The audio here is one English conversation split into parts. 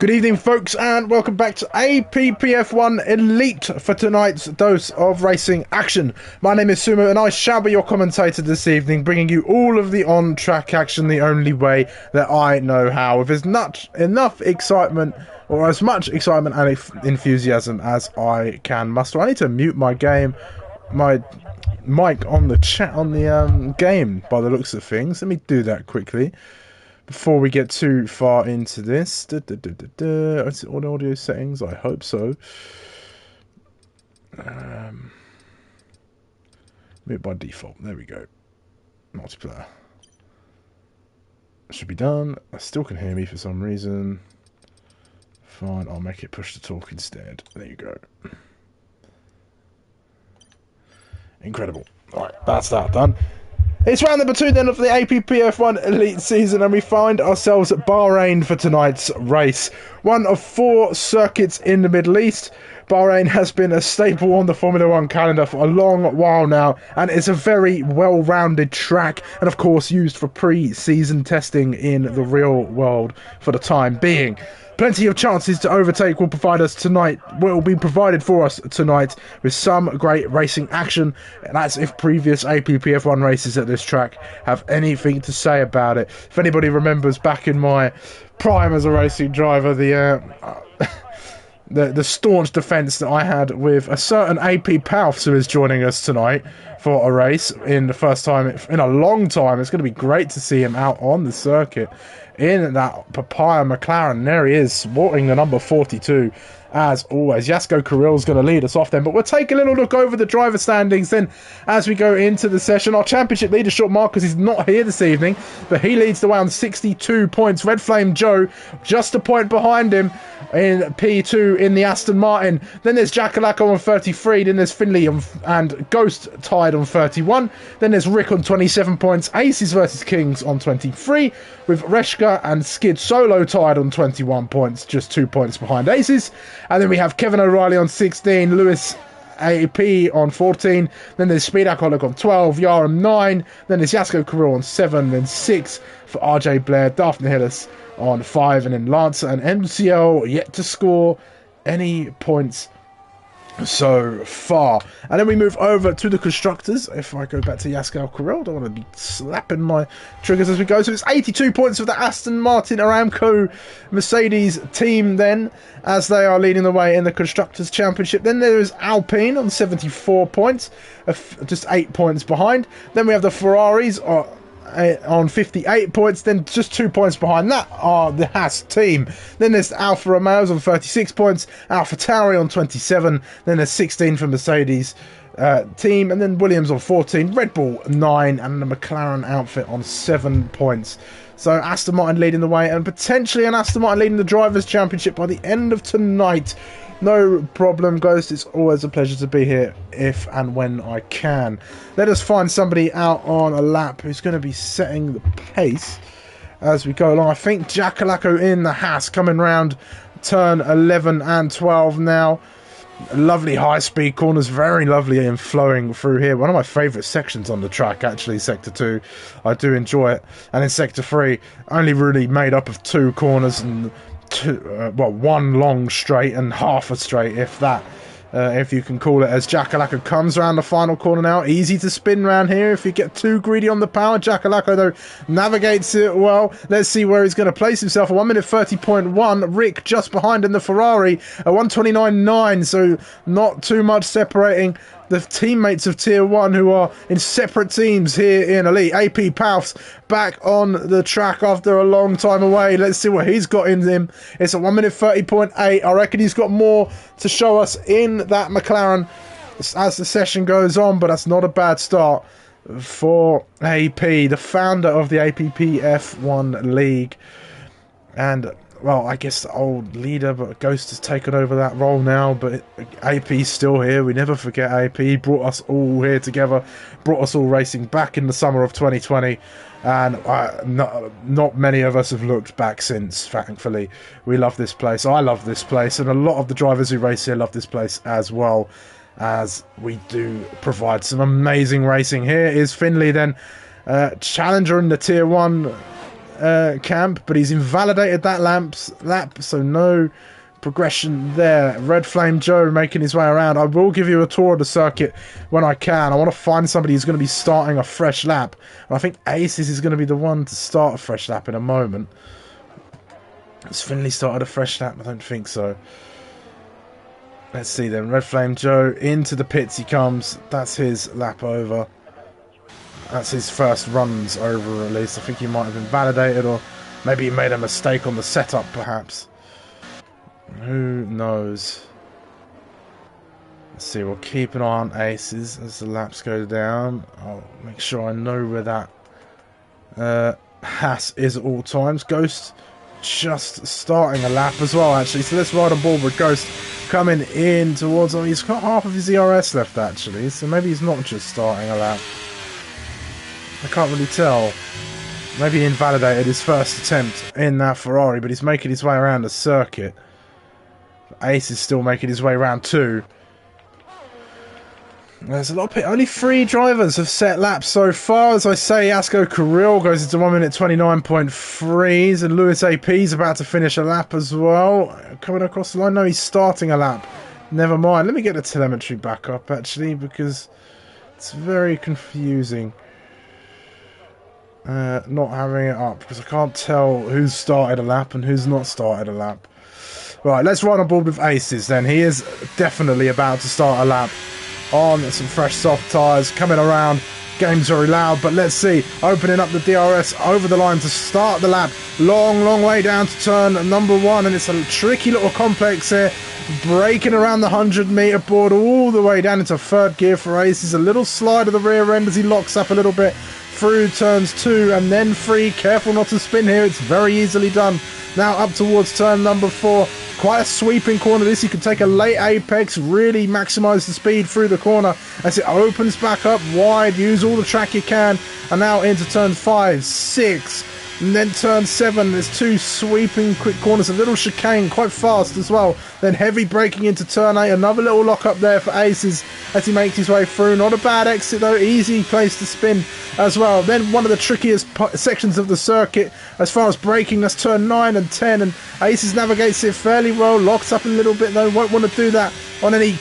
Good evening, folks, and welcome back to APPF1 Elite for tonight's dose of racing action. My name is Sumo, and I shall be your commentator this evening, bringing you all of the on-track action the only way that I know how, with as much enough excitement, or as much excitement and enthusiasm as I can muster. I need to mute my mic on the chat on the game, by the looks of things. Let me do that quickly before we get too far into this. Is it all audio settings? I hope so. Mute by default. There we go. Multiplayer. Should be done. I still can hear me for some reason. Fine, I'll make it push to talk instead. There you go. Incredible. Alright, that's that done. It's round number 2 then of the APPF1 Elite season, and we find ourselves at Bahrain for tonight's race. One of 4 circuits in the Middle East. Bahrain has been a staple on the Formula 1 calendar for a long while now, and it's a very well-rounded track, and of course used for pre-season testing in the real world for the time being. Plenty of chances to overtake will be provided for us tonight with some great racing action, and that's if previous APPF1 races at this track have anything to say about it. If anybody remembers back in my prime as a racing driver, the staunch defence that I had with a certain APPF1 who is joining us tonight for a race in the first time in a long time. It's going to be great to see him out on the circuit in that papaya McLaren. There he is, sporting the number 42 as always. Jasko Kirill's going to lead us off then, but we'll take a little look over the driver standings then as we go into the session. Our championship leader, short Marcus, is not here this evening, but he leads the way on 62 points. Red Flame Joe just a point behind him in P2 in the Aston Martin. Then there's Jackalacko on 33, then there's Finley and Ghost tied on 31, then there's Rick on 27 points, Aces versus Kings on 23, with Reshka and Skid Solo tied on 21 points, just 2 points behind Aces. And then we have Kevin O'Reilly on 16, Lewis AP on 14, then there's Speed Alcoholic on 12, Yaram 9, then there's Jasko Kirill on 7, then 6 for RJ Blair, Daphne Hillis on 5, and then Lancer and MCL yet to score any points so far. And then we move over to the constructors. If I go back to Jasko Kirill, I don't want to be slapping my triggers as we go. So it's 82 points for the Aston Martin Aramco Mercedes team then, as they are leading the way in the Constructors' Championship. Then there is Alpine on 74 points, just 8 points behind. Then we have the Ferraris on 58 points, then just 2 points behind that are the Haas team. Then there's Alfa Romeos on 36 points, Alfa Tauri on 27, then there's 16 for Mercedes team, and then Williams on 14, Red Bull 9, and the McLaren outfit on 7 points. So Aston Martin leading the way, and potentially an Aston Martin leading the Drivers' Championship by the end of tonight. No problem, Ghost. It's always a pleasure to be here if and when I can. Let us find somebody out on a lap who's going to be setting the pace as we go along. I think Jackalacko in the Haas coming round turn 11 and 12 now. Lovely high-speed corners, very lovely and flowing through here. One of my favourite sections on the track, actually, Sector 2. I do enjoy it. And in Sector 3, only really made up of 2 corners and one long straight and half a straight, if that, if you can call it, as Jackalacko comes around the final corner now. Easy to spin round here if you get too greedy on the power. Jackalacko, though, navigates it well. Let's see where he's going to place himself. A 1 minute 30.1. Rick just behind in the Ferrari, a 1:29.9, so not too much separating the teammates of Tier 1 who are in separate teams here in Elite. APPF1 back on the track after a long time away. Let's see what he's got in him. It's a 1 minute 30.8. I reckon he's got more to show us in that McLaren as the session goes on, but that's not a bad start for AP, the founder of the APPF1 League. And well, I guess the old leader, but Ghost has taken over that role now, but AP's still here. We never forget AP. He brought us all here together, brought us all racing back in the summer of 2020, and not many of us have looked back since, thankfully. We love this place. I love this place, and a lot of the drivers who race here love this place as well, as we do provide some amazing racing. Here is Finley then, challenger in the Tier 1 camp, but he's invalidated that lap, so no progression there. Red Flame Joe making his way around. I will give you a tour of the circuit when I can. I want to find somebody who's going to be starting a fresh lap, and I think Aces is going to be the one to start a fresh lap in a moment. Has Finley started a fresh lap? I don't think so. Let's see then. Red Flame Joe into the pits he comes. That's his lap over. That's his first runs over, at least. I think he might have been validated, or maybe he made a mistake on the setup, perhaps. Who knows? Let's see, we'll keep an eye on Aces as the laps go down. I'll make sure I know where that Haas is at all times. Ghost just starting a lap as well, actually. So let's ride on board with Ghost coming in towards him. He's got half of his ERS left, actually. So maybe he's not just starting a lap. I can't really tell. Maybe he invalidated his first attempt in that Ferrari, but he's making his way around the circuit. Ace is still making his way around too. There's a lot of pit. Only 3 drivers have set laps so far. As I say, Asko Kirill goes into 1 minute 29.3s, and Lewis AP is about to finish a lap as well. Coming across the line. No, he's starting a lap. Never mind. Let me get the telemetry back up, actually, because it's very confusing. Not having it up, because I can't tell who's started a lap and who's not started a lap. Right, let's ride on board with Aces then. He is definitely about to start a lap on some fresh soft tyres, coming around. Game's very loud, but let's see. Opening up the DRS over the line to start the lap. Long way down to turn number 1, and it's a tricky little complex here. Braking around the 100-metre board all the way down into 3rd gear for Aces. A little slide of the rear end as he locks up a little bit through turns 2 and then 3. Careful not to spin here. It's very easily done. Now up towards turn number 4. Quite a sweeping corner this. You can take a late apex, really maximise the speed through the corner as it opens back up wide. Use all the track you can. And now into turn 5, 6, and then turn 7. There's 2 sweeping quick corners. A little chicane, quite fast as well. Then heavy braking into turn 8. Another little lock up there for Aces as he makes his way through. Not a bad exit though. Easy place to spin as well. Then one of the trickiest sections of the circuit as far as braking. That's turn 9 and 10. And Aces navigates it fairly well. Locks up a little bit though. Won't want to do that on any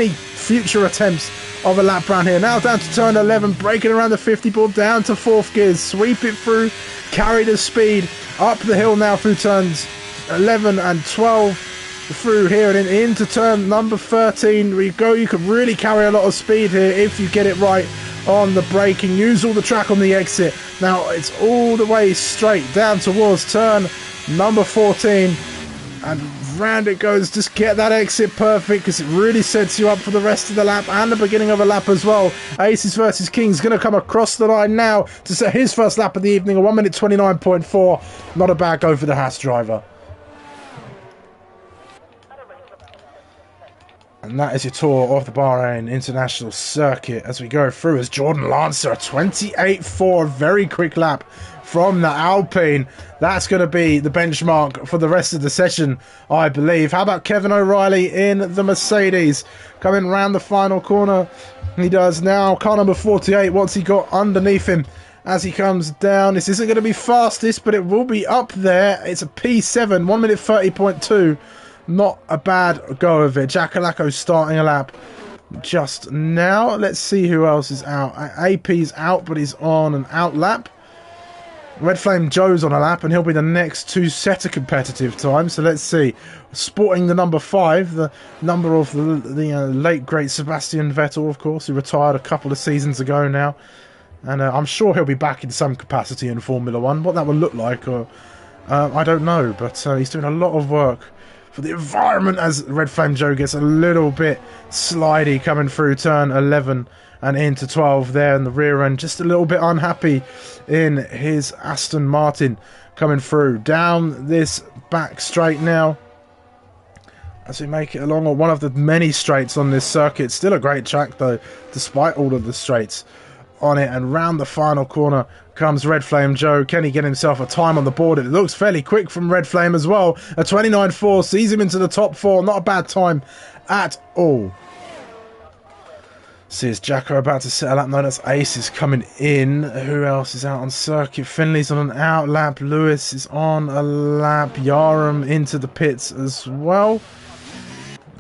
future attempts of a lap round here. Now down to turn 11, braking around the 50 board, down to 4th gears, sweep it through, carry the speed up the hill now through turns 11 and 12 through here, and then into turn number 13 where you go. You can really carry a lot of speed here if you get it right on the braking. Use all the track on the exit. Now it's all the way straight down towards turn number 14, and round it goes. Just get that exit perfect, because it really sets you up for the rest of the lap and the beginning of a lap as well. Aces versus King's going to come across the line now to set his first lap of the evening, a 1 minute 29.4. Not a bad go for the Haas driver. And that is your tour of the Bahrain International Circuit as we go through as Jordan Lancer, a 28.4, very quick lap from the Alpine. That's going to be the benchmark for the rest of the session, I believe. How about Kevin O'Reilly in the Mercedes? Coming round the final corner. He does now. Car number 48, what's he got underneath him as he comes down? This isn't going to be fastest, but it will be up there. It's a P7, 1 minute 30.2. Not a bad go of it. Jackalacco starting a lap just now. Let's see who else is out. AP's out, but he's on an out lap. Red Flame Joe's on a lap, and he'll be the next to set a competitive time. So let's see. Sporting the number 5, the number of the late great Sebastian Vettel, of course, who retired a couple of seasons ago now. And I'm sure he'll be back in some capacity in Formula 1. What that will look like, I don't know. But he's doing a lot of work for the environment as Red Flame Joe gets a little bit slidey coming through turn 11 and into 12 there in the rear end. Just a little bit unhappy in his Aston Martin coming through. Down this back straight now as we make it along one of the many straights on this circuit. Still a great track though, despite all of the straights on it. And round the final corner comes Red Flame Joe. Can he get himself a time on the board? It looks fairly quick from Red Flame as well. A 29.4 sees him into the top 4. Not a bad time at all. See, is Jacko about to settle up? No, that's Ace is coming in. Who else is out on circuit? Finley's on an out lap. Lewis is on a lap. Yarum into the pits as well.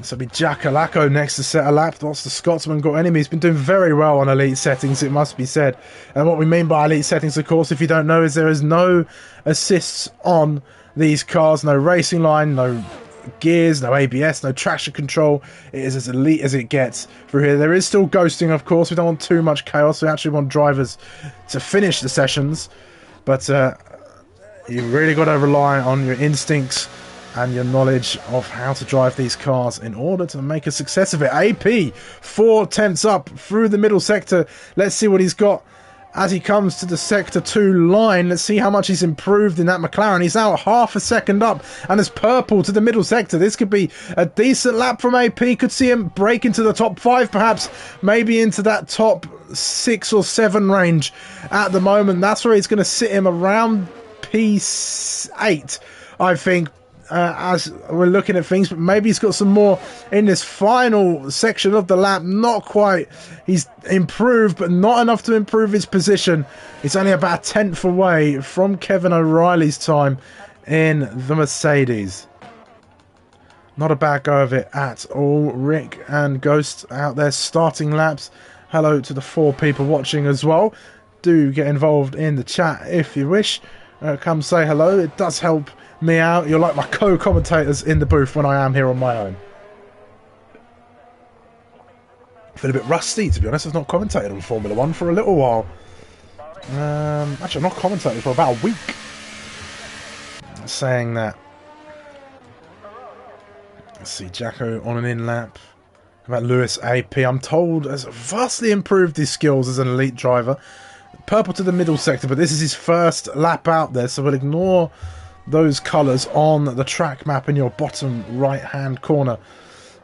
So it'll be Jackalacko next to set a lap. What's the Scotsman got enemy? He's been doing very well on elite settings, it must be said. And what we mean by elite settings, of course, if you don't know, is there is no assists on these cars. No racing line, no gears, no ABS, no traction control. It is as elite as it gets through here. There is still ghosting, of course. We don't want too much chaos. We actually want drivers to finish the sessions. But you really got to rely on your instincts and your knowledge of how to drive these cars in order to make a success of it. AP 4 tenths up through the middle sector. Let's see what he's got as he comes to the sector 2 line. Let's see how much he's improved in that McLaren. He's now half a second up and is purple to the middle sector. This could be a decent lap from AP. Could see him break into the top 5, perhaps maybe into that top 6 or 7 range at the moment. That's where he's going to sit him around P8, I think, as we're looking at things. But maybe he's got some more in this final section of the lap. Not quite. He's improved, but not enough to improve his position. It's only about a tenth away from Kevin O'Reilly's time in the Mercedes. Not a bad go of it at all. Rick and Ghost out there starting laps. Hello to the 4 people watching as well. Do get involved in the chat if you wish. Come say hello. It does help me out. You're like my co-commentators in the booth when I am here on my own. I feel a bit rusty, to be honest. I've not commentated on Formula 1 for a little while. Actually, I've not commentated for about a week. Saying that. Let's see, Jacko on an in lap. How about Lewis AP? I'm told has vastly improved his skills as an elite driver. Purple to the middle sector, but this is his first lap out there, so we'll ignore those colours on the track map in your bottom right hand corner.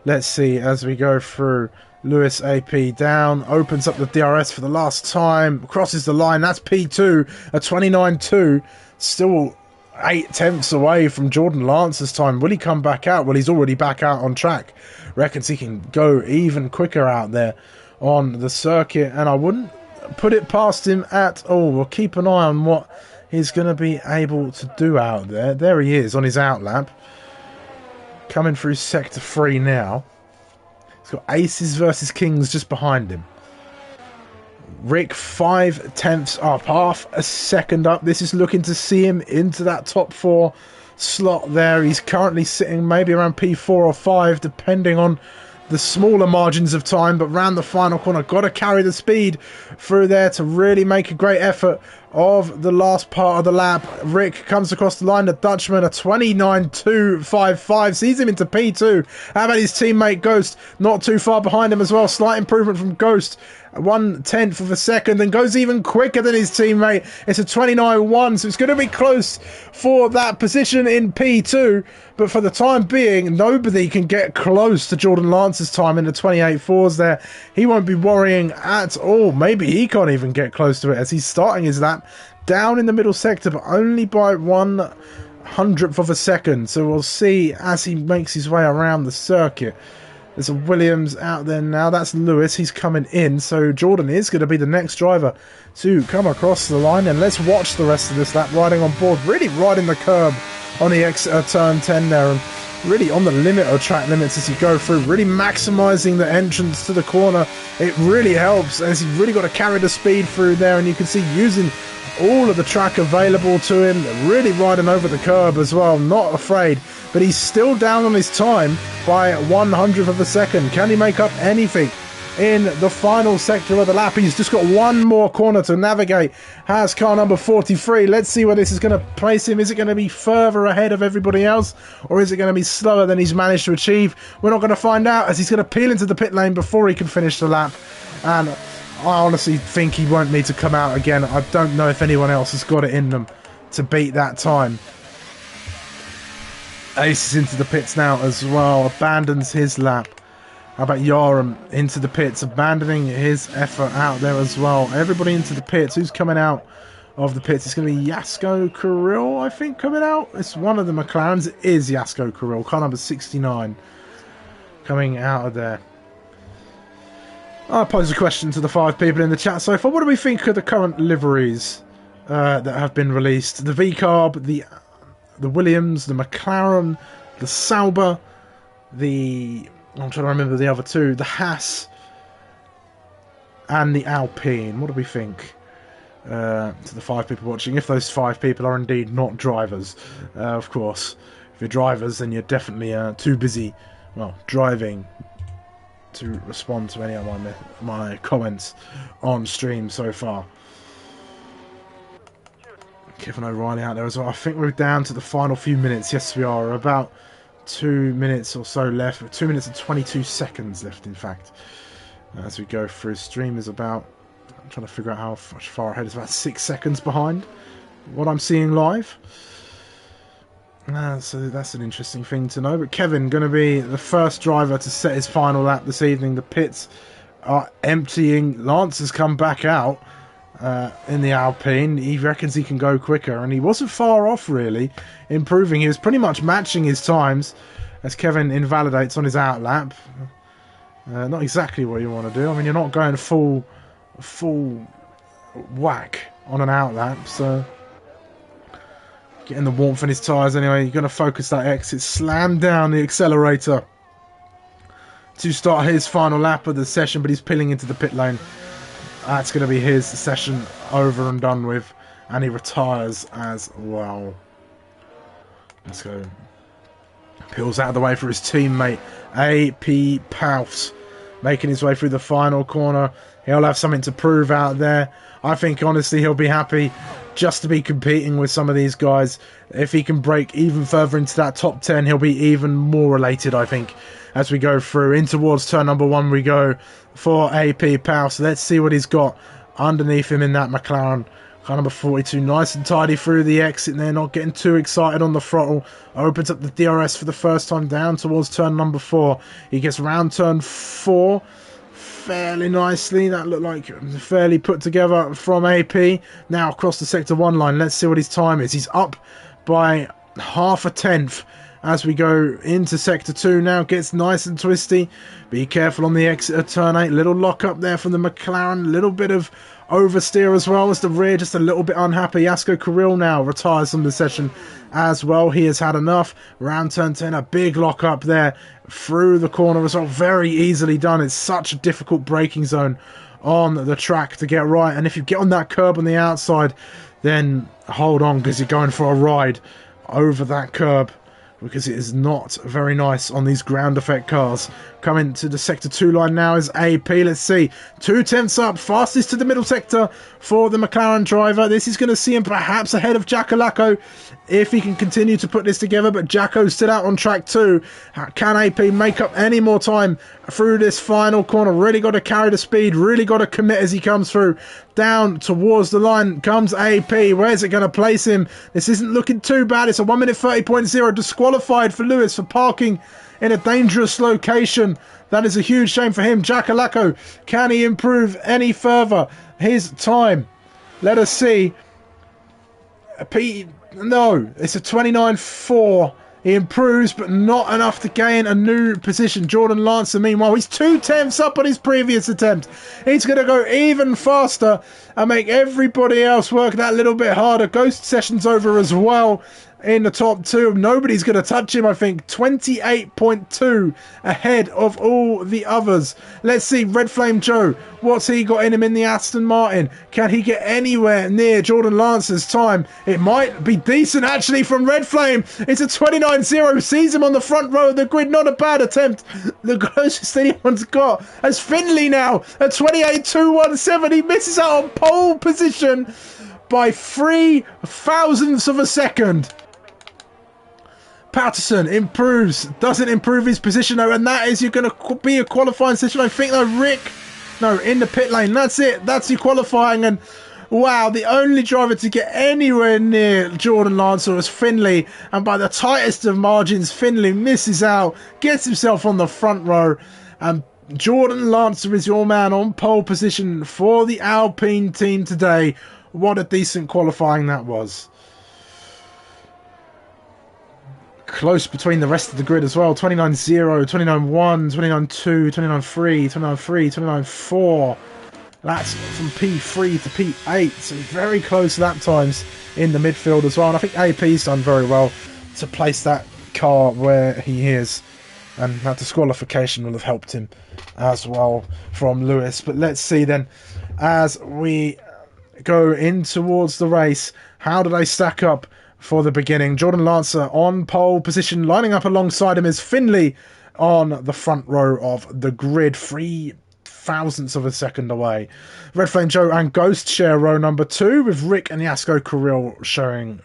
Let's see as we go through. Lewis AP down, opens up the DRS for the last time, crosses the line. That's P2, a 29.2, still 8 tenths away from Jordan Lance's time. Will he come back out? Well, he's already back out on track. Reckons he can go even quicker out there on the circuit, and I wouldn't put it past him at all. We'll keep an eye on what he's going to be able to do out there. There he is on his out lap. Coming through sector 3 now. He's got Aces versus Kings just behind him. Rick 5 tenths up, half a second up. This is looking to see him into that top 4 slot there. He's currently sitting maybe around P4 or 5, depending on the smaller margins of time, but round the final corner, got to carry the speed through there to really make a great effort of the last part of the lap. Rick comes across the line, the Dutchman, a 29.255, sees him into P2. How about his teammate Ghost? Not too far behind him as well. Slight improvement from Ghost. 1/10 of a second, and goes even quicker than his teammate. It's a 29.1, so it's going to be close for that position in P2, but for the time being, nobody can get close to Jordan Lance's time in the 28.4s there. He won't be worrying at all. Maybe he can't even get close to it as he's starting his lap down in the middle sector, but only by 1/100th of a second. So we'll see as he makes his way around the circuit. There's a Williams out there now. That's Lewis. He's coming in. So Jordan is going to be the next driver to come across the line. And let's watch the rest of this lap riding on board. Really riding the curb on the turn 10 there. And really on the limit of track limits as you go through. Really maximising the entrance to the corner. It really helps as he's really got to carry the speed through there. And you can see using all of the track available to him. Really riding over the curb as well. Not afraid. But he's still down on his time by 1/100th of a second. Can he make up anything in the final sector of the lap? He's just got one more corner to navigate. Has car number 43. Let's see where this is going to place him. Is it going to be further ahead of everybody else? Or is it going to be slower than he's managed to achieve? We're not going to find out as he's going to peel into the pit lane before he can finish the lap. And I honestly think he won't need to come out again. I don't know if anyone else has got it in them to beat that time. Ace is into the pits now as well, abandons his lap. How about Yarum into the pits, abandoning his effort out there as well. Everybody into the pits. Who's coming out of the pits? It's going to be Jasko Kirill, I think, coming out. It's one of the McLarens. It is Jasko Kirill, car number 69, coming out of there. I pose a question to the 5 people in the chat so far. What do we think of the current liveries that have been released? The V-Carb, the Williams, the McLaren, the Sauber, I'm trying to remember the other two, the Haas, and the Alpine. What do we think? To the 5 people watching, if those 5 people are indeed not drivers, of course. If you're drivers, then you're definitely too busy, well, driving to respond to any of my comments on stream so far. Kevin O'Reilly out there as well. I think we're down to the final few minutes. Yes, we are. About 2 minutes or so left. 2 minutes and 22 seconds left, in fact, as we go through. Stream is about, I'm trying to figure out how much far ahead. It's about 6 seconds behind what I'm seeing live. So that's an interesting thing to know. But Kevin going to be the first driver to set his final lap this evening. The pits are emptying. Lance has come back out in the Alpine. He reckons he can go quicker, and he wasn't far off really, improving. He was pretty much matching his times as Kevin invalidates on his out lap. Not exactly what you want to do. I mean, you're not going full whack on an out lap, so getting the warmth in his tyres anyway. You're going to focus that exit, slam down the accelerator to start his final lap of the session, but he's peeling into the pit lane. That's going to be his session over and done with, and he retires as well. Let's go. Peels out of the way for his teammate, APPF1, making his way through the final corner. He'll have something to prove out there. I think, honestly, he'll be happy just to be competing with some of these guys. If he can break even further into that top 10, he'll be even more elated, I think, as we go through. In towards turn number 1 we go for APPF1. So let's see what he's got underneath him in that McLaren. Car number 42, nice and tidy through the exit there, not getting too excited on the throttle. Opens up the DRS for the first time down towards turn number 4. He gets round turn 4 fairly nicely. That looked like fairly put together from AP. Now across the sector 1 line, let's see what his time is. He's up by half a tenth as we go into sector 2 now. Gets nice and twisty. Be careful on the exit of turn 8. Little lock up there from the McLaren. Little bit of oversteer as well as the rear just a little bit unhappy. Jasko Kirill now retires from the session as well. He has had enough. Round turn 10, a big lock up there through the corner as well. Very easily done. It's such a difficult braking zone on the track to get right, and if you get on that curb on the outside, then hold on, because you're going for a ride over that curb, because it is not very nice on these ground effect cars. Coming to the sector 2 line now is AP. Let's see, 2/10 up, fastest to the middle sector for the McLaren driver. This is going to see him perhaps ahead of Jackalacco if he can continue to put this together, but Jacko's still out on track 2. Can AP make up any more time through this final corner? Really got to carry the speed, really got to commit as he comes through. Down towards the line comes AP. Where's it going to place him? This isn't looking too bad. It's a 1 minute 30.0, disqualified for Lewis for parking in a dangerous location. That is a huge shame for him. Jackalacco, can he improve any further his time? Let us see. No, it's a 29.4. He improves, but not enough to gain a new position. Jordan Lancer, meanwhile, he's 2/10 up on his previous attempt. He's going to go even faster and make everybody else work that little bit harder. Ghost Sessions over as well in the top 2. Nobody's going to touch him, I think. 28.2 ahead of all the others. Let's see, Red Flame Joe. What's he got in him in the Aston Martin? Can he get anywhere near Jordan Lancer's time? It might be decent, actually, from Red Flame. It's a 29.0. Sees him on the front row of the grid. Not a bad attempt. The closest anyone's got as Finley now at 28.217. He misses out on pole position by 3 thousandths of a second. Patterson improves, doesn't improve his position though, and that is, you're going to be a qualifying session, I think, though. Rick, no, in the pit lane, that's it, that's your qualifying. And wow, the only driver to get anywhere near Jordan Lancer was Finley, and by the tightest of margins, Finley misses out, gets himself on the front row, and Jordan Lancer is your man on pole position for the Alpine team today. What a decent qualifying that was. close between the rest of the grid as well. 29-0, 29-1, 29-2, 29-3, 29-3, 29-4. That's from P3 to P8, so very close lap times in the midfield as well. And I think AP's done very well to place that car where he is. And that disqualification will have helped him as well from Lewis. But let's see then, as we go in towards the race, how do they stack up for the beginning? Jordan Lancer on pole position, lining up alongside him is Finley on the front row of the grid, 3/1000ths of a second away. Red Flame Joe and Ghost share row number 2, with Rick and Yasko Kirill sharing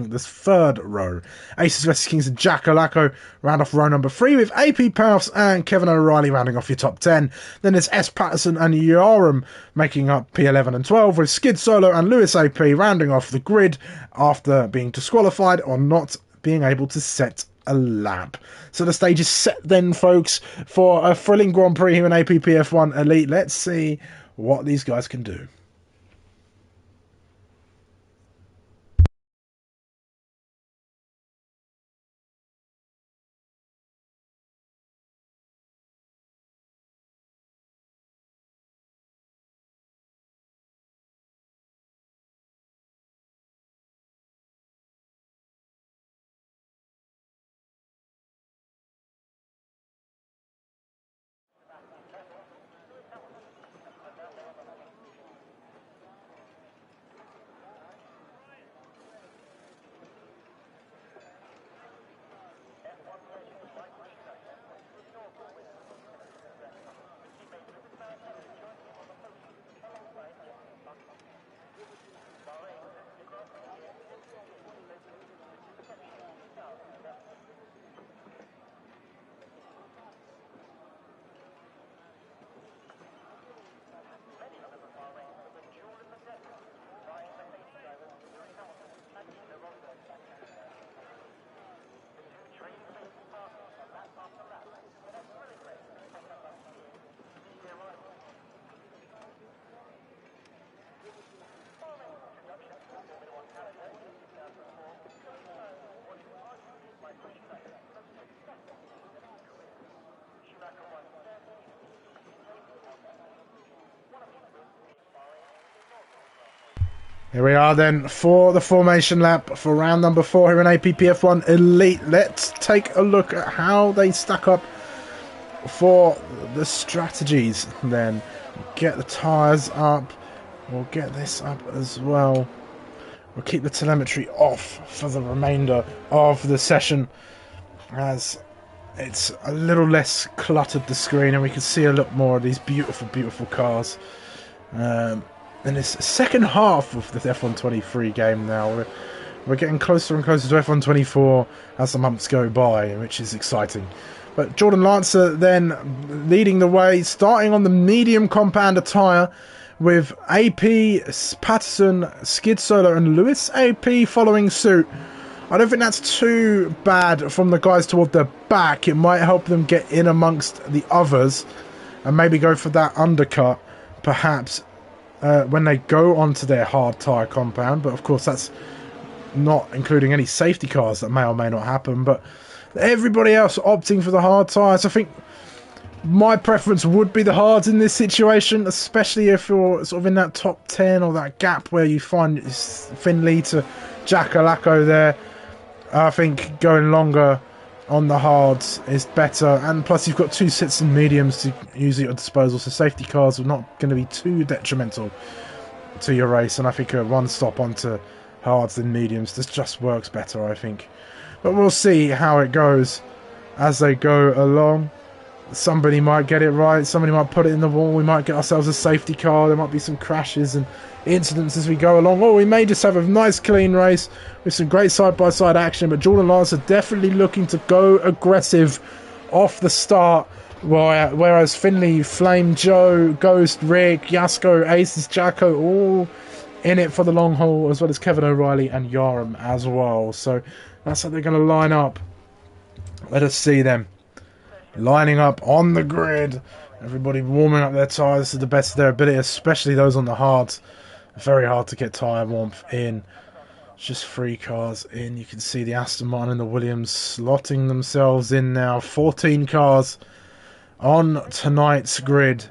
the third row. Aces vs Kings and Jack Olaco round off row number 3, with AP Powerhouse and Kevin O'Reilly rounding off your top 10. Then there's S. Patterson and Yoram making up P11 and 12, with Skid Solo and Lewis AP rounding off the grid after being disqualified or not being able to set a lap. So the stage is set then, folks, for a thrilling Grand Prix here in APPF1 Elite. Let's see what these guys can do. Here we are then for the formation lap for round number 4 here in APPF1 Elite. Let's take a look at how they stack up for the strategies then. Get the tyres up. We'll get this up as well. We'll keep the telemetry off for the remainder of the session, as it's a little less cluttered, the screen, and we can see a lot more of these beautiful, beautiful cars. In this second half of the F123 game now, we're getting closer and closer to F124 as the months go by, which is exciting. But Jordan Lancer then leading the way, starting on the medium compound tyre, with AP, Patterson, Skid Solo and Lewis AP following suit. I don't think that's too bad from the guys toward the back. It might help them get in amongst the others and maybe go for that undercut, perhaps, when they go onto their hard tyre compound. But of course that's not including any safety cars that may or may not happen. But everybody else opting for the hard tyres. I think my preference would be the hards in this situation, especially if you're sort of in that top 10 or that gap where you find Finley to Jack Olaco there. I think going longer on the hards is better, and plus you've got 2 sets of mediums to use at your disposal, so safety cars are not going to be too detrimental to your race, and I think a one stop onto hards and mediums just works better, I think. But we'll see how it goes as they go along. Somebody might get it right, somebody might put it in the wall, we might get ourselves a safety car, there might be some crashes and incidents as we go along, or we may just have a nice clean race with some great side-by-side action. But Jordan Lancer definitely looking to go aggressive off the start, whereas Finley, Flame Joe, Ghost, Rick, Yasko, Aces, Jacko, all in it for the long haul, as well as Kevin O'Reilly and Yoram as well. So that's how they're going to line up. Let us see them lining up on the grid, everybody warming up their tyres to the best of their ability, especially those on the hards. Very hard to get tyre warmth in Just 3 cars in. You can see the Aston Martin and the Williams slotting themselves in now. 14 cars on tonight's grid.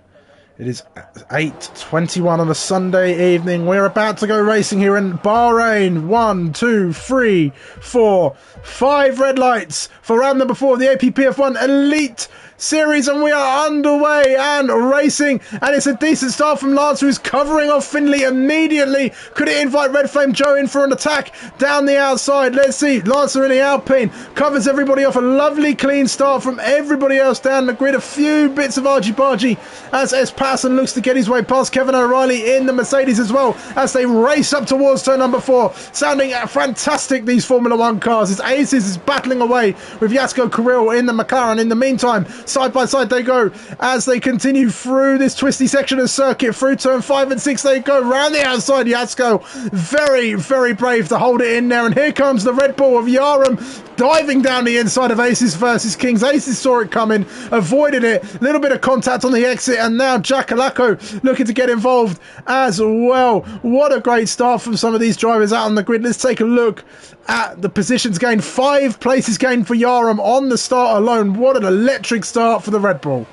It is 8:21 on a Sunday evening. We're about to go racing here in Bahrain. 1, 2, 3, 4, 5 red lights for round number 4 of the APPF1 Elite Series, and we are underway and racing, and it's a decent start from Lance, who's covering off Finley immediately. Could it invite Red Flame Joe in for an attack down the outside? Let's see. Lancer in the Alpine covers everybody off. A lovely clean start from everybody else down the grid. A few bits of argy-bargy as S. Patterson looks to get his way past Kevin O'Reilly in the Mercedes as well, as they race up towards turn number 4. Sounding fantastic, these Formula 1 cars. As Aces is battling away with Jasko Kirill in the McLaren. In the meantime, side by side they go as they continue through this twisty section of circuit. Through turn 5 and 6 they go. Round the outside, Jasko, very, very brave to hold it in there. And here comes the Red Bull of Yarum, diving down the inside of Aces versus Kings. Aces saw it coming, avoided it. A little bit of contact on the exit, and now Jack Alako looking to get involved as well. What a great start from some of these drivers out on the grid. Let's take a look at the positions gained. 5 places gained for Yarum on the start alone. What an electric start for the Red Bull.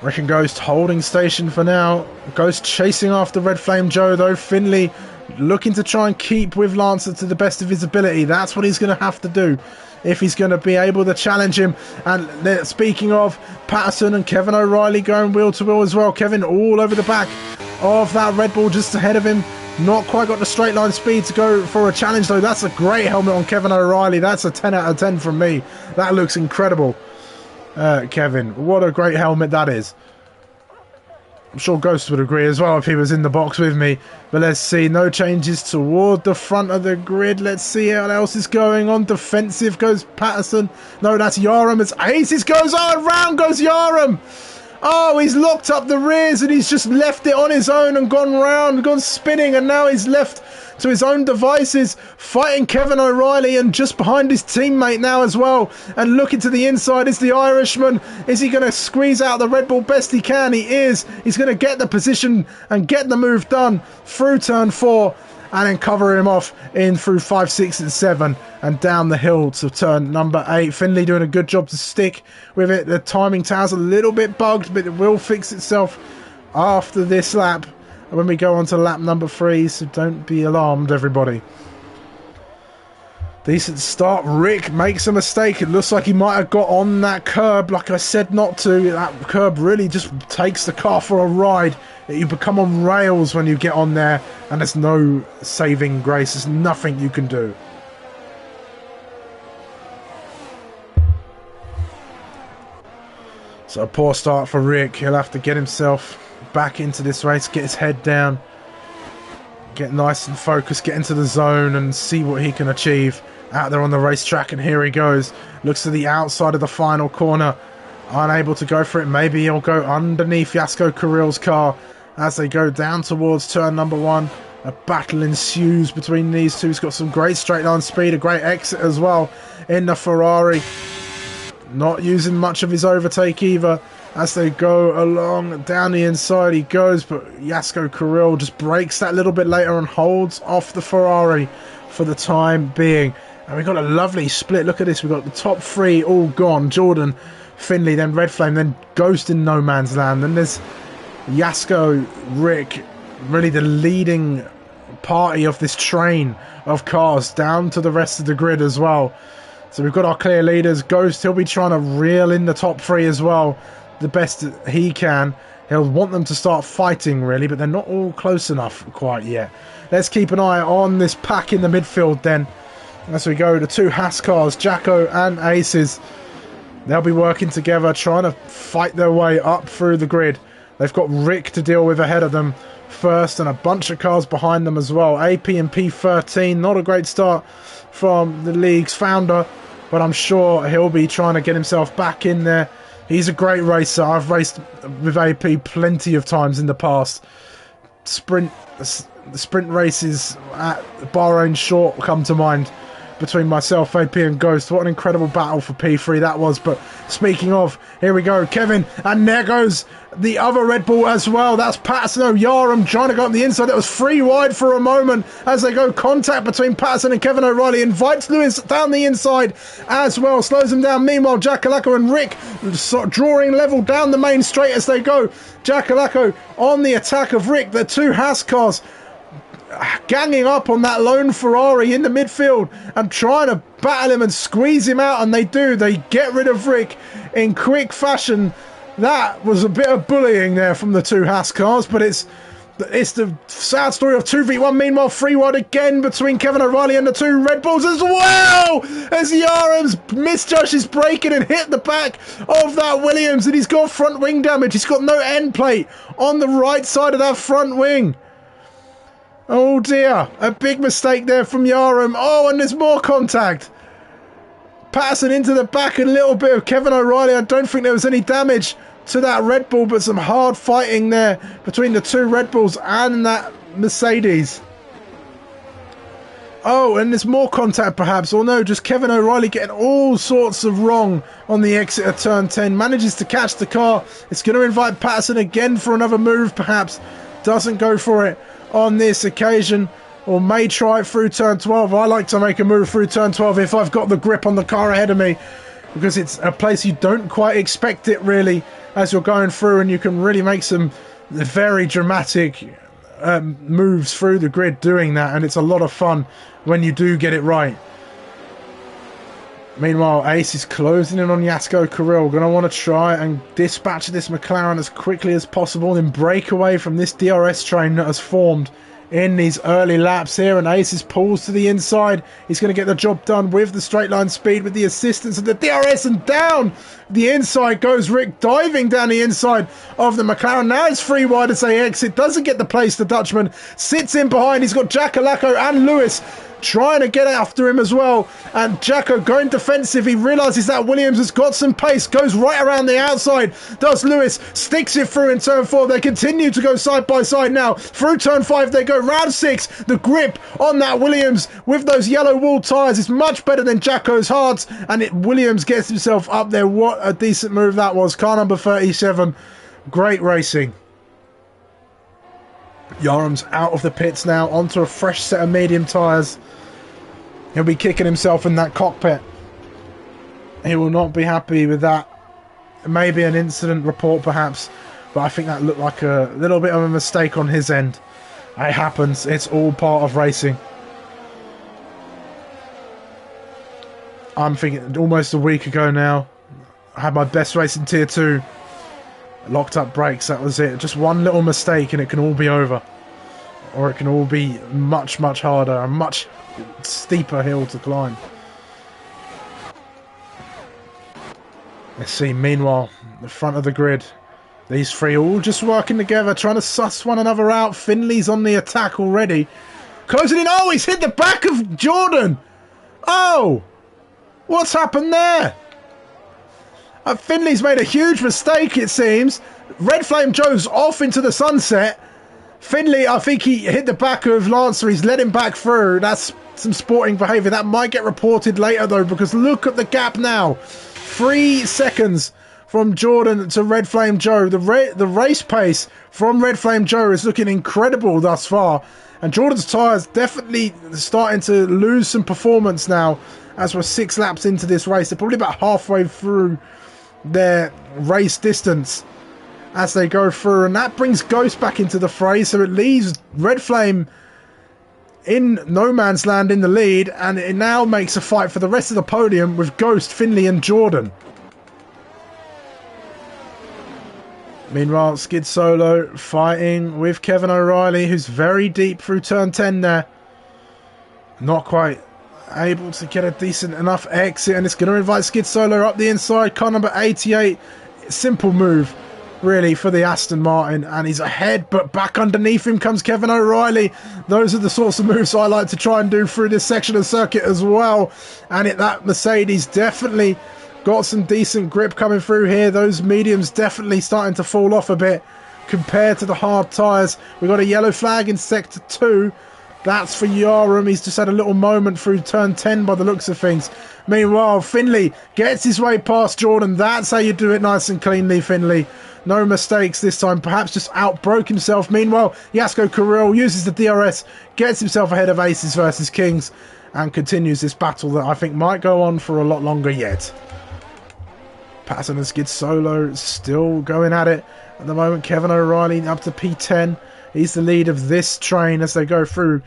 Rick and Ghost holding station for now. Ghost chasing after Red Flame Joe though. Finley looking to try and keep with Lancer to the best of his ability. That's what he's going to have to do if he's going to be able to challenge him. And speaking of, Patterson and Kevin O'Reilly going wheel to wheel as well. Kevin all over the back of that Red Bull just ahead of him. Not quite got the straight line speed to go for a challenge though. That's a great helmet on Kevin O'Reilly. That's a 10 out of 10 from me. That looks incredible. Kevin, what a great helmet that is. I'm sure Ghost would agree as well if he was in the box with me. But let's see, no changes toward the front of the grid. Let's see what else is going on. Defensive goes Patterson. No, that's Yarum. It's Aces goes on. Round goes Yarum. Oh, he's locked up the rears and he's just left it on his own and gone round, gone spinning, and now he's left to his own devices, fighting Kevin O'Reilly, and just behind his teammate now as well. And looking to the inside is the Irishman. Is he going to squeeze out the Red Bull best he can? He is. He's going to get the position and get the move done through turn 4. And then cover him off in through 5, 6 and 7 and down the hill to turn number 8. Finley doing a good job to stick with it. The timing tower's a little bit bugged, but it will fix itself after this lap when we go on to lap number 3, so don't be alarmed, everybody. Decent start. Rick makes a mistake. It looks like he might have got on that curb like I said not to. That curb really just takes the car for a ride. You become on rails when you get on there, and there's no saving grace. There's nothing you can do. So a poor start for Rick. He'll have to get himself back into this race, get his head down, get nice and focused, get into the zone and see what he can achieve out there on the racetrack. And here he goes. Looks to the outside of the final corner. Unable to go for it. Maybe he'll go underneath Jasko Kirill's car as they go down towards turn number 1. A battle ensues between these two. He's got some great straight line speed, a great exit as well in the Ferrari. Not using much of his overtake either. As they go along down the inside he goes, but Jasko Kirill just breaks that little bit later and holds off the Ferrari for the time being. And we've got a lovely split. Look at this. We've got the top 3 all gone. Jordan, Finley, then Red Flame, then Ghost in no man's land. Then there's Jasko, Rick, really the leading party of this train of cars down to the rest of the grid as well. So we've got our clear leaders. Ghost, he'll be trying to reel in the top 3 as well, the best he can. He'll want them to start fighting really, but they're not all close enough quite yet. Let's keep an eye on this pack in the midfield then. As we go, the 2 Haas cars, Jacko and Aces. They'll be working together, trying to fight their way up through the grid. They've got Rick to deal with ahead of them first, and a bunch of cars behind them as well. AP and P13, not a great start from the league's founder, but I'm sure he'll be trying to get himself back in there. He's a great racer. I've raced with AP plenty of times in the past. The sprint races at Bahrain Short come to mind between myself, AP, and Ghost. What an incredible battle for P3 that was. But speaking of, here we go, Kevin, and there goes the other Red Bull as well. That's Patterson O'Yaram trying to go up the inside. That was free wide for a moment as they go. Contact between Patterson and Kevin O'Reilly. Invites Lewis down the inside as well. Slows him down. Meanwhile, Jackalacco and Rick drawing level down the main straight as they go. Jackalacco on the attack of Rick. The two Haas cars ganging up on that lone Ferrari in the midfield and trying to battle him and squeeze him out, and they do. They get rid of Rick in quick fashion. That was a bit of bullying there from the two Haas cars, but it's the sad story of 2v1. Meanwhile, free wide again between Kevin O'Reilly and the two Red Bulls as well, as Yaram's misjudged his braking and hit the back of that Williams, and he's got front wing damage. He's got no end plate on the right side of that front wing. Oh dear, a big mistake there from Yaram. Oh, and there's more contact. Patterson into the back, a little bit of Kevin O'Reilly. I don't think there was any damage to that Red Bull, but some hard fighting there between the two Red Bulls and that Mercedes. Oh, and there's more contact perhaps, or no, just Kevin O'Reilly getting all sorts of wrong on the exit of turn 10. Manages to catch the car. It's going to invite Patterson again for another move perhaps. Doesn't go for it on this occasion, or may try it through turn 12. I like to make a move through turn 12 if I've got the grip on the car ahead of me, because it's a place you don't quite expect it really as you're going through, and you can really make some very dramatic moves through the grid doing that, and it's a lot of fun when you do get it right. Meanwhile, Ace is closing in on Yasko Kirill. Going to want to try and dispatch this McLaren as quickly as possible and break away from this DRS train that has formed in these early laps here. And Ace pulls to the inside. He's going to get the job done with the straight line speed with the assistance of the DRS, and down the inside goes Rick, diving down the inside of the McLaren. Now it's free wide as they exit. Doesn't get the place. The Dutchman sits in behind. He's got Jackalacco and Lewis trying to get after him as well, and Jacko going defensive. He realises that Williams has got some pace, goes right around the outside, does Lewis, sticks it through in turn 4. They continue to go side by side now. Through turn 5 they go. Round 6, the grip on that Williams with those yellow wall tyres is much better than Jacko's hards, and Williams gets himself up there. What a decent move that was. Car number 37, great racing. Yaram's out of the pits now, onto a fresh set of medium tyres. He'll be kicking himself in that cockpit. He will not be happy with that. Maybe an incident report perhaps, but I think that looked like a little bit of a mistake on his end. It happens, it's all part of racing. I'm thinking almost a week ago now, I had my best race in Tier 2. Locked up brakes, that was it. Just one little mistake and it can all be over. Or it can all be much, much harder, a much steeper hill to climb. Let's see, meanwhile, the front of the grid. These three all just working together, trying to suss one another out. Finley's on the attack already. Closing in. Oh, he's hit the back of Jordan. Oh, what's happened there? Finley's made a huge mistake, it seems. Red Flame Joe's off into the sunset. Finley, I think he hit the back of Lancer. He's let him back through. That's some sporting behaviour. That might get reported later, though, because look at the gap now. 3 seconds from Jordan to Red Flame Joe. The race pace from Red Flame Joe is looking incredible thus far. And Jordan's tyres definitely starting to lose some performance now as we're 6 laps into this race. They're probably about halfway through their race distance as they go through, and that brings Ghost back into the fray, so it leaves Red Flame in no man's land in the lead, and it now makes a fight for the rest of the podium with Ghost, Finley and Jordan. Meanwhile, Skid Solo fighting with Kevin O'Reilly, who's very deep through turn 10 there. Not quite able to get a decent enough exit, and it's going to invite Skid Solo up the inside. Car number 88, simple move really for the Aston Martin, and he's ahead, but back underneath him comes Kevin O'Reilly. Those are the sorts of moves I like to try and do through this section of circuit as well, and that Mercedes definitely got some decent grip coming through here. Those mediums definitely starting to fall off a bit compared to the hard tyres. We've got a yellow flag in sector 2 That's for Yarum. He's just had a little moment through turn 10 by the looks of things. Meanwhile, Finley gets his way past Jordan. That's how you do it nice and cleanly, Finley. No mistakes this time. Perhaps just outbroke himself. Meanwhile, Yasko Kirill uses the DRS, gets himself ahead of Aces versus Kings, and continues this battle that I think might go on for a lot longer yet. Patterson and Skid Solo still going at it at the moment. Kevin O'Reilly up to P10. He's the lead of this train as they go through.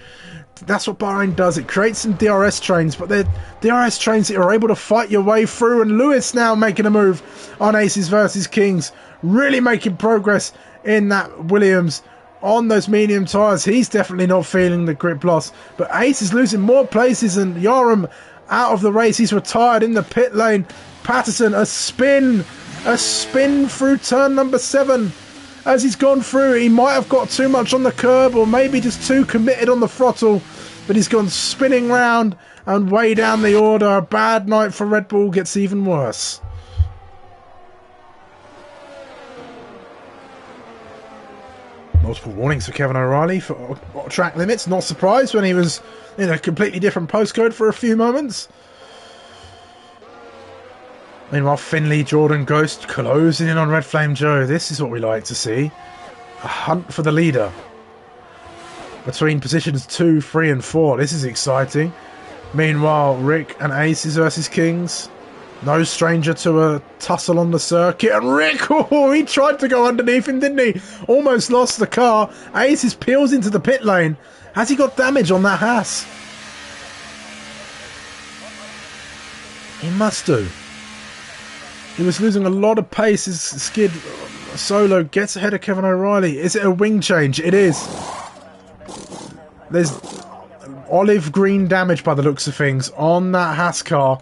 That's what Bahrain does. It creates some DRS trains, but they're DRS trains that are able to fight your way through. And Lewis now making a move on Aces versus Kings. Really making progress in that Williams on those medium tyres. He's definitely not feeling the grip loss. But Ace is losing more places and Yarum out of the race. He's retired in the pit lane. Patterson, a spin through turn number 7. As he's gone through, he might have got too much on the curb or maybe just too committed on the throttle, but he's gone spinning round and way down the order. A bad night for Red Bull gets even worse. Multiple warnings for Kevin O'Reilly for track limits. Not surprised when he was in a completely different postcode for a few moments. Meanwhile, Finley, Jordan, Ghost closing in on Red Flame Joe. This is what we like to see. A hunt for the leader. Between positions 2, 3 and 4. This is exciting. Meanwhile, Rick and Aces versus Kings. No stranger to a tussle on the circuit. And Rick, oh, he tried to go underneath him, didn't he? Almost lost the car. Aces peels into the pit lane. Has he got damage on that Haas? He must do. He was losing a lot of pace as Skid Solo gets ahead of Kevin O'Reilly. Is it a wing change? It is. There's olive green damage by the looks of things on that Haas car,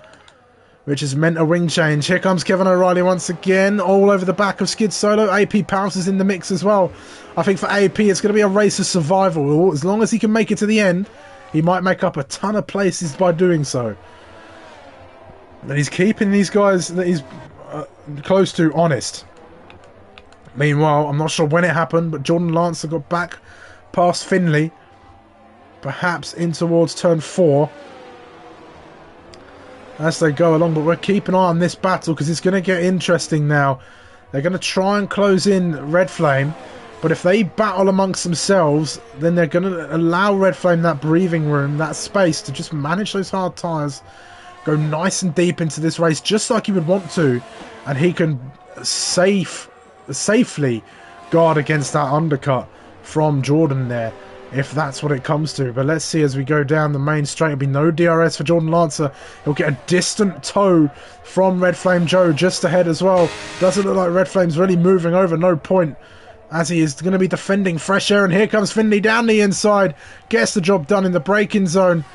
which has meant a wing change. Here comes Kevin O'Reilly once again, all over the back of Skid Solo. AP pounces in the mix as well. I think for AP it's going to be a race of survival. As long as he can make it to the end, he might make up a ton of places by doing so. And he's keeping these guys that he's close to honest. Meanwhile, I'm not sure when it happened, but Jordan Lancer got back past Finley, perhaps in towards turn 4 as they go along. But we're keeping an eye on this battle because it's going to get interesting now. They're going to try and close in Red Flame, but if they battle amongst themselves, then they're going to allow Red Flame that breathing room, that space to just manage those hard tyres, go nice and deep into this race just like he would want to, and he can safely guard against that undercut from Jordan there, if that's what it comes to. But let's see as we go down the main straight. It'll be no DRS for Jordan Lancer. He'll get a distant tow from Red Flame Joe just ahead as well. Doesn't look like Red Flame's really moving over, no point, as he is going to be defending fresh air. And here comes Finley down the inside, gets the job done in the braking zone.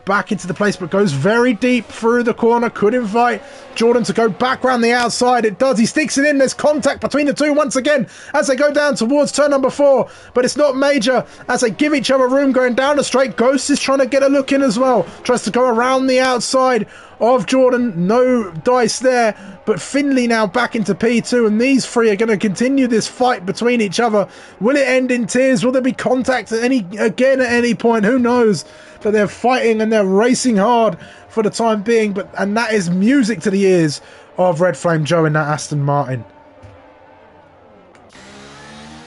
Back into the place, but goes very deep through the corner. Could invite Jordan to go back round the outside. It does. He sticks it in. There's contact between the two once again as they go down towards turn number 4. But it's not major as they give each other room going down the straight. Ghost is trying to get a look in as well. Tries to go around the outside of Jordan. No dice there. But Finley now back into P2. And these three are going to continue this fight between each other. Will it end in tears? Will there be contact at any point? Who knows? But they're fighting and they're racing hard for the time being. And that is music to the ears of Red Flame Joe in that Aston Martin.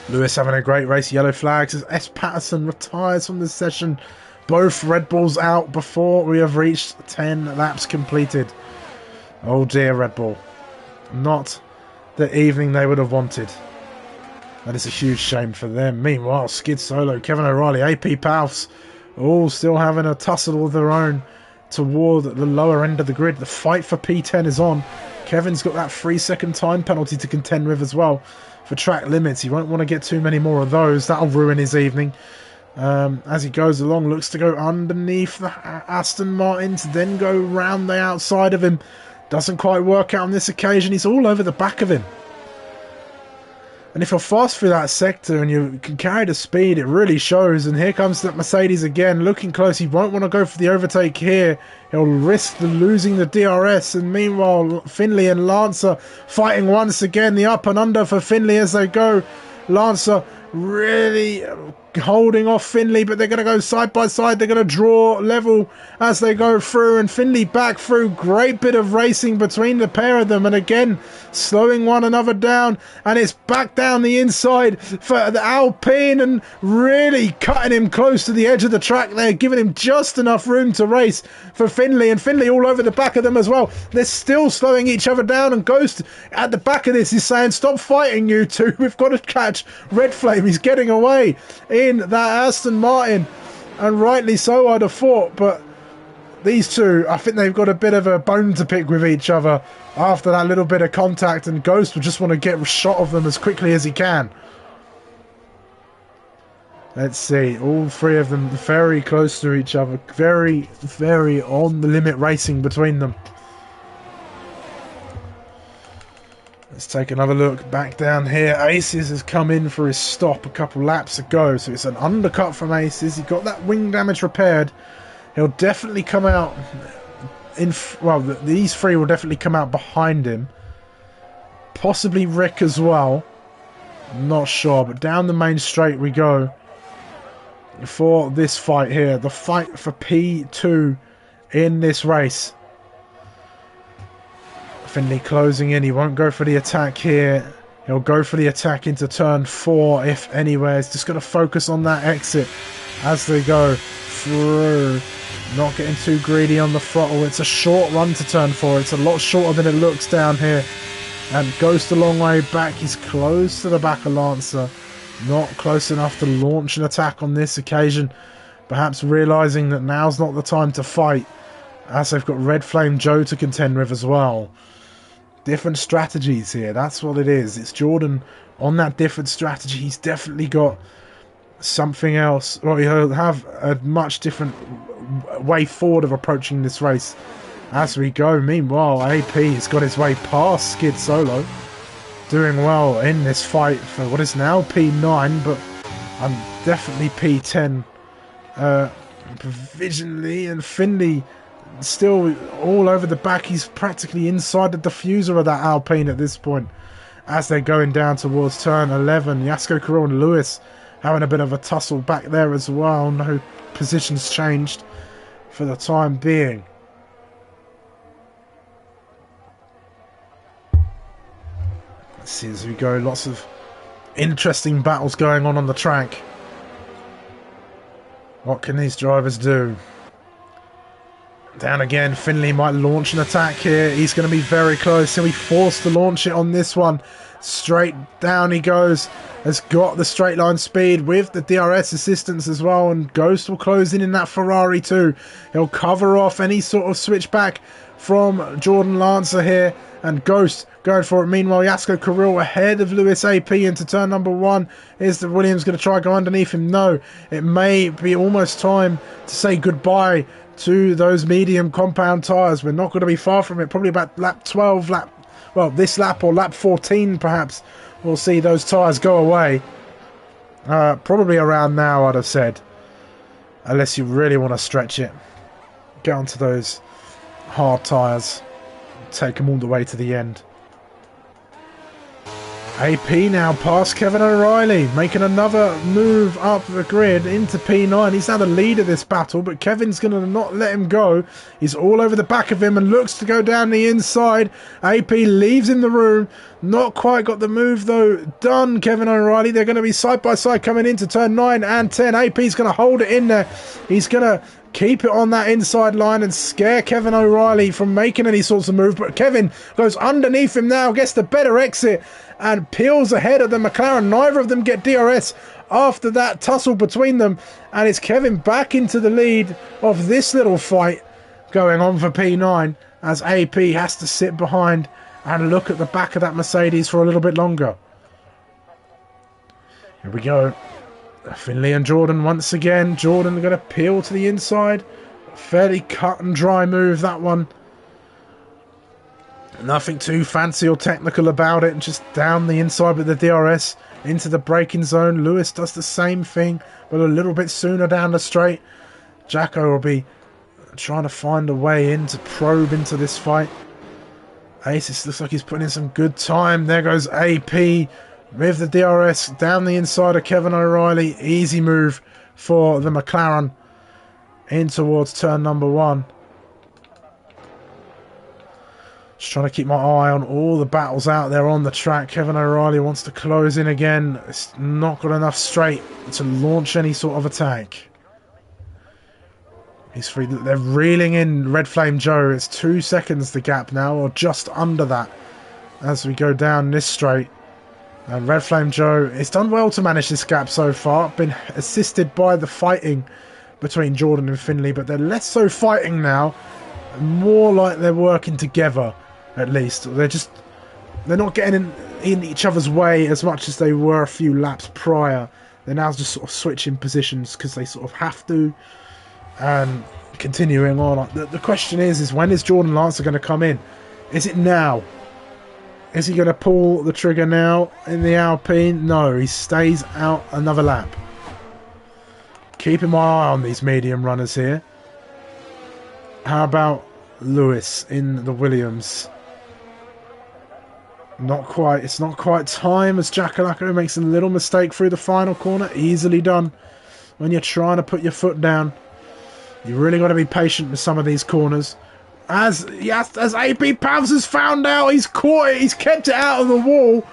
Lewis having a great race. Yellow flags as S. Patterson retires from the session. Both Red Bulls out before we have reached 10 laps completed. Oh dear, Red Bull. Not the evening they would have wanted. That is a huge shame for them. Meanwhile, Skid Solo, Kevin O'Reilly, AP Palfs, all still having a tussle of their own toward the lower end of the grid. The fight for P10 is on. Kevin's got that 3-second time penalty to contend with as well for track limits. He won't want to get too many more of those. That'll ruin his evening. As he goes along, looks to go underneath the Aston Martin to then go round the outside of him. Doesn't quite work out on this occasion. He's all over the back of him. And if you're fast through that sector and you can carry the speed, it really shows. And here comes that Mercedes again, looking close. He won't want to go for the overtake here. He'll risk losing the DRS. And meanwhile, Finley and Lancer fighting once again. The up and under for Finley as they go. Lancer really holding off Finley, but they're going to go side by side. They're going to draw level as they go through, and Finley back through. Great bit of racing between the pair of them, and again slowing one another down, and it's back down the inside for the Alpine, and really cutting him close to the edge of the track there, giving him just enough room to race for Finley, and Finley all over the back of them as well. They're still slowing each other down, and Ghost at the back of this is saying, stop fighting, you two, we've got to catch Red Flame. He's getting away in that Aston Martin, and rightly so, I'd have thought, but these two, I think they've got a bit of a bone to pick with each other after that little bit of contact, and Ghost will just want to get a shot of them as quickly as he can. Let's see, all three of them very close to each other, very, very on the limit racing between them. Let's take another look back down here. Aces has come in for his stop a couple laps ago, so it's an undercut from Aces. He got that wing damage repaired. He'll definitely come out in, well, these three will definitely come out behind him. Possibly Rick as well. I'm not sure, but down the main straight we go for this fight here. The fight for P2 in this race. Finley closing in. He won't go for the attack here. He'll go for the attack into turn 4, if anywhere. He's just going to focus on that exit as they go through. Not getting too greedy on the throttle. It's a short run to turn 4. It's a lot shorter than it looks down here. And Ghost a long way back. He's close to the back of Lancer. Not close enough to launch an attack on this occasion. Perhaps realising that now's not the time to fight, as they've got Red Flame Joe to contend with as well. Different strategies here, that's what it is. It's Jordan on that different strategy. He's definitely got something else. Well, he'll have a much different way forward of approaching this race as we go. Meanwhile, AP has got his way past Skid Solo, doing well in this fight for what is now P9, but I'm definitely P10 provisionally, and Finley still all over the back. He's practically inside the diffuser of that Alpine at this point as they're going down towards turn 11. Yasko, Carroll and Lewis having a bit of a tussle back there as well. No positions changed for the time being. Let's see as we go. Lots of interesting battles going on the track. What can these drivers do? Down again, Finley might launch an attack here. He's going to be very close. He'll be forced to launch it on this one. Straight down he goes. Has got the straight line speed with the DRS assistance as well. And Ghost will close in that Ferrari too. He'll cover off any sort of switchback from Jordan Lancer here. And Ghost going for it. Meanwhile, Yasko Carril ahead of Lewis AP into turn number 1. Is the Williams going to try to go underneath him? No. It may be almost time to say goodbye to those medium compound tyres. We're not going to be far from it. Probably about lap 12, this lap or lap 14 perhaps. We'll see those tyres go away. Probably around now, I'd have said. Unless you really want to stretch it. Get onto those hard tyres. Take them all the way to the end. AP now past Kevin O'Reilly, making another move up the grid into P9. He's now the lead of this battle, but Kevin's going to not let him go. He's all over the back of him and looks to go down the inside. AP leaves in the room. Not quite got the move, though, done, Kevin O'Reilly. They're going to be side by side coming into turn 9 and 10. AP's going to hold it in there. He's going to keep it on that inside line and scare Kevin O'Reilly from making any sorts of move. But Kevin goes underneath him now, gets the better exit and peels ahead of the McLaren. Neither of them get DRS after that tussle between them. And it's Kevin back into the lead of this little fight going on for P9 as AP has to sit behind and look at the back of that Mercedes for a little bit longer. Here we go. Finley and Jordan once again. Jordan going to peel to the inside. Fairly cut and dry move, that one. Nothing too fancy or technical about it. Just down the inside with the DRS into the braking zone. Lewis does the same thing, but a little bit sooner down the straight. Jacko will be trying to find a way in to probe into this fight. Aces looks like he's putting in some good time. There goes AP with the DRS down the inside of Kevin O'Reilly. Easy move for the McLaren in towards turn number 1. Just trying to keep my eye on all the battles out there on the track. Kevin O'Reilly wants to close in again. It's not got enough straight to launch any sort of attack. He's free. They're reeling in Red Flame Joe. It's 2 seconds the gap now, or just under that, as we go down this straight. And Red Flame Joe, it's done well to manage this gap so far. Been assisted by the fighting between Jordan and Finley, but they're less so fighting now. More like they're working together, at least. They're not getting in each other's way as much as they were a few laps prior. They're now just sort of switching positions because they sort of have to. And continuing on, the question is when is Jordan Lancer going to come in? Is it now? Is he going to pull the trigger now in the Alpine? No, he stays out another lap. Keeping my eye on these medium runners here. How about Lewis in the Williams? Not quite. It's not quite time as Jackalacco makes a little mistake through the final corner. Easily done when you're trying to put your foot down. You really got to be patient with some of these corners. As APPF1 has found out, he's caught it. He's kept it out of the wall,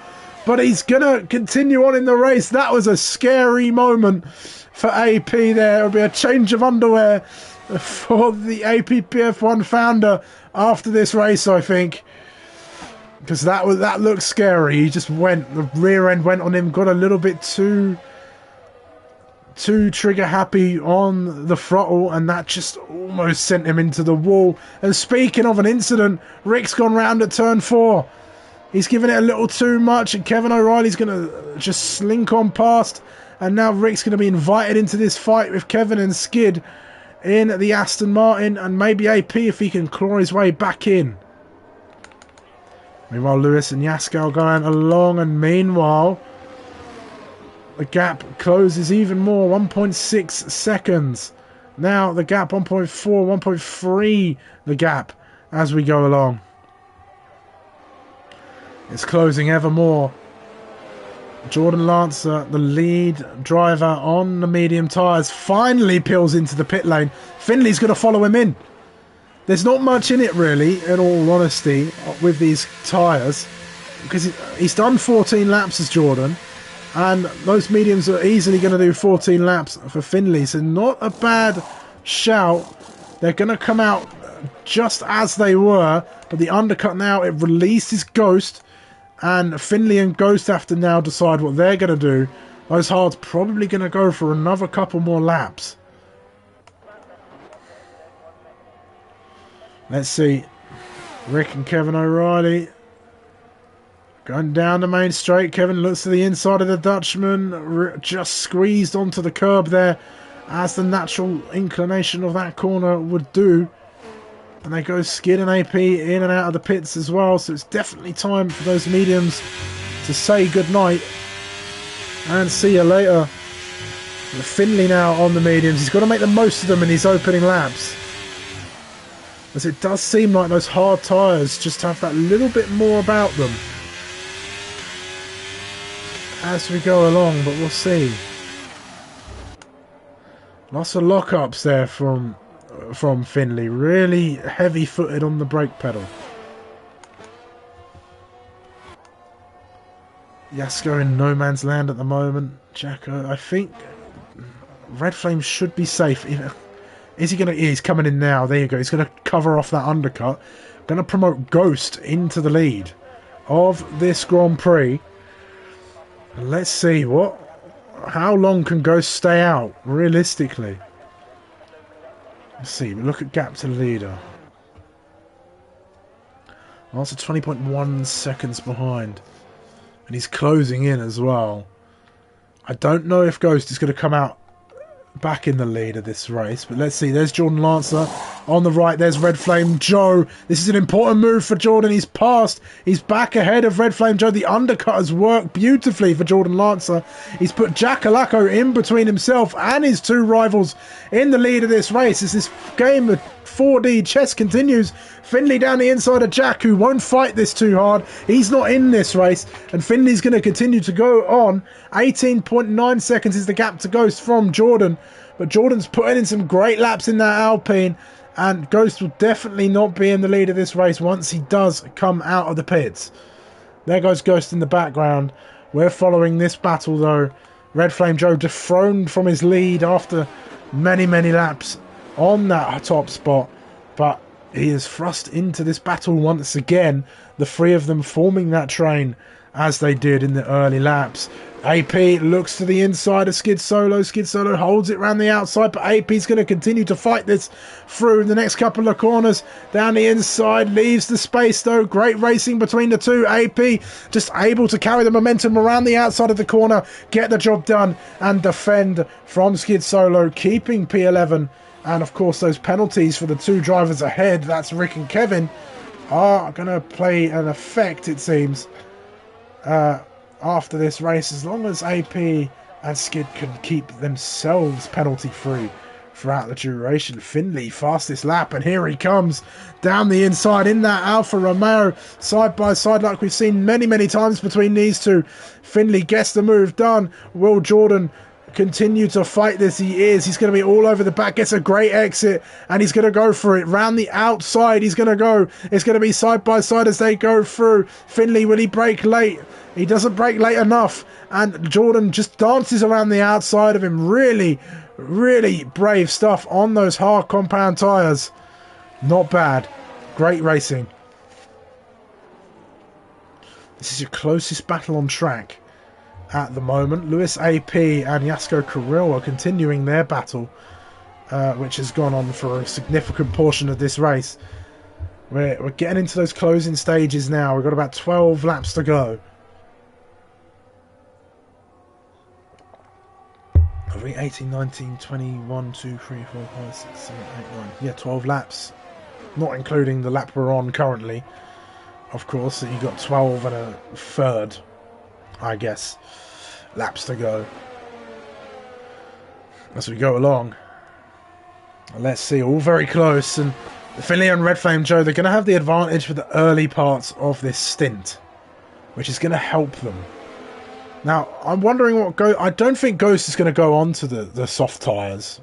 but he's gonna continue on in the race. That was a scary moment for AP. There will be a change of underwear for the APPF1 founder after this race, I think, because that looked scary. He just went, the rear end went on him, got a little bit too trigger happy on the throttle, and that just almost sent him into the wall. And speaking of an incident, Rick's gone round at turn 4. He's given it a little too much, and Kevin O'Reilly's going to just slink on past, and now Rick's going to be invited into this fight with Kevin and Skid in the Aston Martin, and maybe AP if he can claw his way back in. Meanwhile, Lewis and Yasko going along, and meanwhile the gap closes even more. 1.6 seconds. Now the gap 1.4, 1.3 the gap as we go along. It's closing ever more. Jordan Lancer, the lead driver on the medium tyres, finally peels into the pit lane. Finley's going to follow him in. There's not much in it really, in all honesty, with these tyres, because he's done 14 laps as Jordan. And those mediums are easily going to do 14 laps for Finley. So not a bad shout. They're going to come out just as they were. But the undercut now, it released his Ghost. And Finley and Ghost have to now decide what they're going to do. Those hards probably going to go for another couple more laps. Let's see. Rick and Kevin O'Reilly going down the main straight. Kevin looks to the inside of the Dutchman. Just squeezed onto the curb there, as the natural inclination of that corner would do. And they go Skid and AP in and out of the pits as well. So it's definitely time for those mediums to say goodnight and see you later. Finley now on the mediums. He's got to make the most of them in these opening laps, as it does seem like those hard tyres just have that little bit more about them as we go along, but we'll see. Lots of lockups there from Finley. Really heavy-footed on the brake pedal. Yasko in no man's land at the moment. Jacko, I think Red Flame should be safe. Is he going to... He's coming in now. There you go. He's going to cover off that undercut. Going to promote Ghost into the lead of this Grand Prix. Let's see how long can Ghost stay out realistically. Let's see. We look at gap to the leader. Also 20.1 seconds behind, and he's closing in as well. I don't know if Ghost is going to come out back in the lead of this race, but let's see. There's Jordan Lancer on the right. There's Red Flame Joe. This is an important move for Jordan. He's passed. He's back ahead of Red Flame Joe. The undercut has worked beautifully for Jordan Lancer. He's put Jack Alacco in between himself and his two rivals in the lead of this race as this game of 4D chess continues. Finley down the inside of Jack, who won't fight this too hard. He's not in this race, and Finley's going to continue to go on. 18.9 seconds is the gap to Ghost from Jordan, but Jordan's putting in some great laps in that Alpine, and Ghost will definitely not be in the lead of this race once he does come out of the pits. There goes Ghost in the background. We're following this battle though. Red Flame Joe dethroned from his lead after many laps on that top spot, but he is thrust into this battle once again, the three of them forming that train as they did in the early laps. AP looks to the inside of Skid Solo. Skid Solo holds it around the outside, but AP's going to continue to fight this through the next couple of corners. Down the inside, leaves the space though. Great racing between the two. AP just able to carry the momentum around the outside of the corner, get the job done, and defend from Skid Solo, keeping P11. And of course those penalties for the two drivers ahead, that's Rick and Kevin, are going to play an effect, it seems, after this race, as long as AP and Skid can keep themselves penalty free throughout the duration. Finley, fastest lap, and here he comes down the inside in that Alfa Romeo, side by side like we've seen many times between these two. Finley gets the move done. Will Jordan continue to fight this? He is. He's going to be all over the back, gets a great exit, and he's going to go for it. Round the outside, he's going to go. It's going to be side by side as they go through. Finley, will he brake late? He doesn't brake late enough, and Jordan just dances around the outside of him. Really brave stuff on those hard compound tyres. Not bad. Great racing. This is your closest battle on track at the moment. Lewis AP and Yasko Kirill are continuing their battle, which has gone on for a significant portion of this race. We're getting into those closing stages now. We've got about 12 laps to go. Are we 18, 19, 21, 2, 3, 4, 5, 6, 7, 8, 9? Yeah, 12 laps. Not including the lap we're on currently. Of course, so you've got 12 and a third, I guess, laps to go as we go along. Let's see, all very close, and Finley and Red Flame Joe, they're going to have the advantage for the early parts of this stint, which is going to help them. Now, I'm wondering what I don't think Ghost is going to go on to the soft tyres,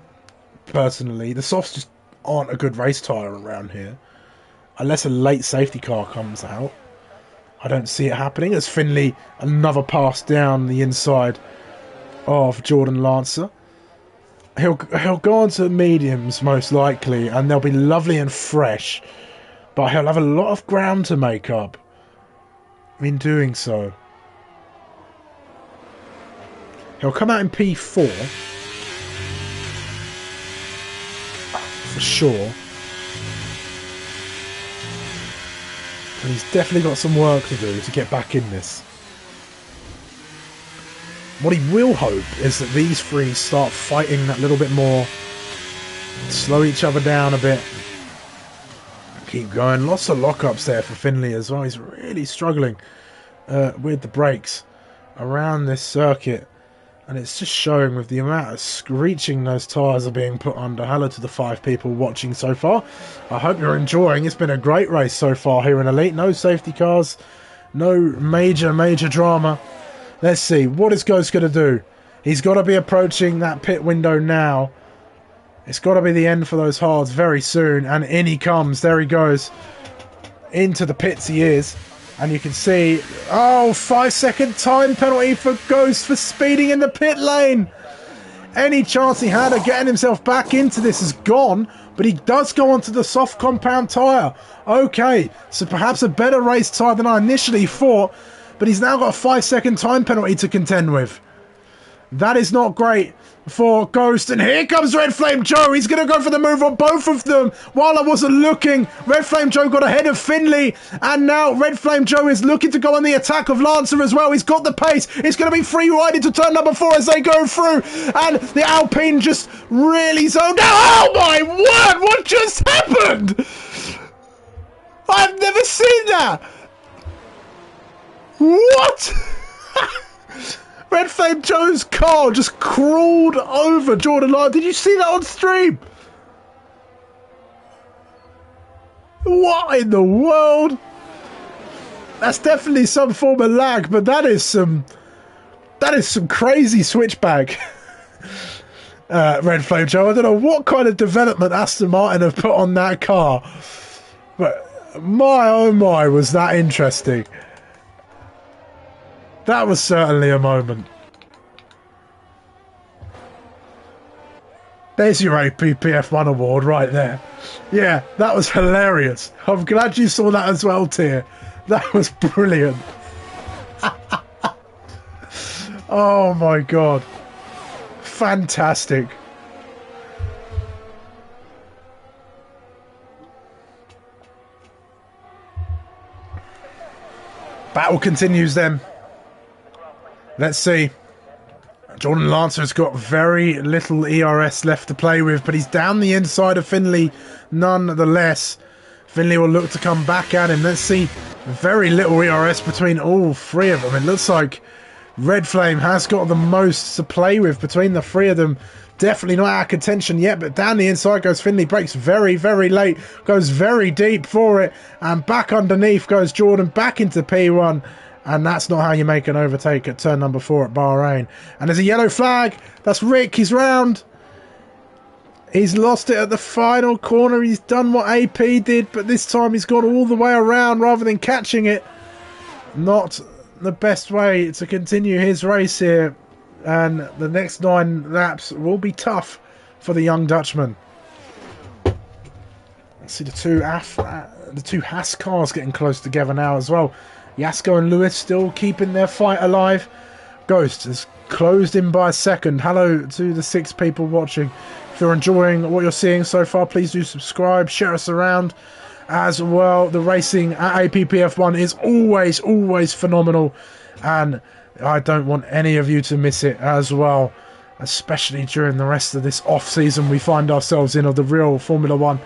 personally. The softs just aren't a good race tyre around here, unless a late safety car comes out. I don't see it happening, as Finley, another pass down the inside of Jordan Lancer. He'll go on to mediums, most likely, and they'll be lovely and fresh, but he'll have a lot of ground to make up in doing so. He'll come out in P4 for sure. And he's definitely got some work to do to get back in this. What he will hope is that these three start fighting that little bit more, slow each other down a bit, keep going. Lots of lockups there for Finley as well. He's really struggling with the brakes around this circuit, and it's just showing with the amount of screeching those tyres are being put under. Hello to the 5 people watching so far. I hope you're enjoying. It's been a great race so far here in Elite. No safety cars, no major drama. Let's see, what is Ghost going to do? He's got to be approaching that pit window now. It's got to be the end for those hards very soon, and in he comes. There he goes. Into the pits he is. And you can see, 5-second time penalty for Ghost for speeding in the pit lane. Any chance he had of getting himself back into this is gone, but he does go onto the soft compound tyre. Okay, so perhaps a better race tyre than I initially thought, but he's now got a 5-second time penalty to contend with. That is not great for Ghost, and here comes Red Flame Joe. He's going to go for the move on both of them. While I wasn't looking, Red Flame Joe got ahead of Finley, and now Red Flame Joe is looking to go on the attack of Lancer as well. He's got the pace. It's going to be free ride into turn number 4 as they go through, and the Alpine just really zoned out. Oh my word, what just happened? I've never seen that. What? Red Flame Joe's car just crawled over Jordan Lyle. Did you see that on stream? What in the world? That's definitely some form of lag, but that is some crazy switchback. Red Flame Joe, I don't know what kind of development Aston Martin have put on that car, but my oh my, was that interesting. That was certainly a moment. There's your APPF1 award right there. Yeah, that was hilarious. I'm glad you saw that as well, Tier. That was brilliant. Oh my god. Fantastic. Battle continues then. Let's see. Jordan Lancer's got very little ERS left to play with, but he's down the inside of Finley nonetheless. Finley will look to come back at him. Let's see. Very little ERS between all three of them. It looks like Red Flame has got the most to play with between the three of them. Definitely not out of contention yet, but down the inside goes Finley. Breaks very, very late. Goes very deep for it. And back underneath goes Jordan. Back into P1. And that's not how you make an overtake at turn number 4 at Bahrain. And there's a yellow flag. That's Rick. He's round. He's lost it at the final corner. He's done what AP did, but this time he's gone all the way around rather than catching it. Not the best way to continue his race here. And the next 9 laps will be tough for the young Dutchman. Let's see the two Haas cars getting close together now as well. Yasko and Lewis still keeping their fight alive. Ghost has closed in by a second. Hello to the 6 people watching. If you're enjoying what you're seeing so far, please do subscribe, share us around as well. The racing at APPF1 is always phenomenal, and I don't want any of you to miss it as well, especially during the rest of this off season we find ourselves in of the real Formula 1.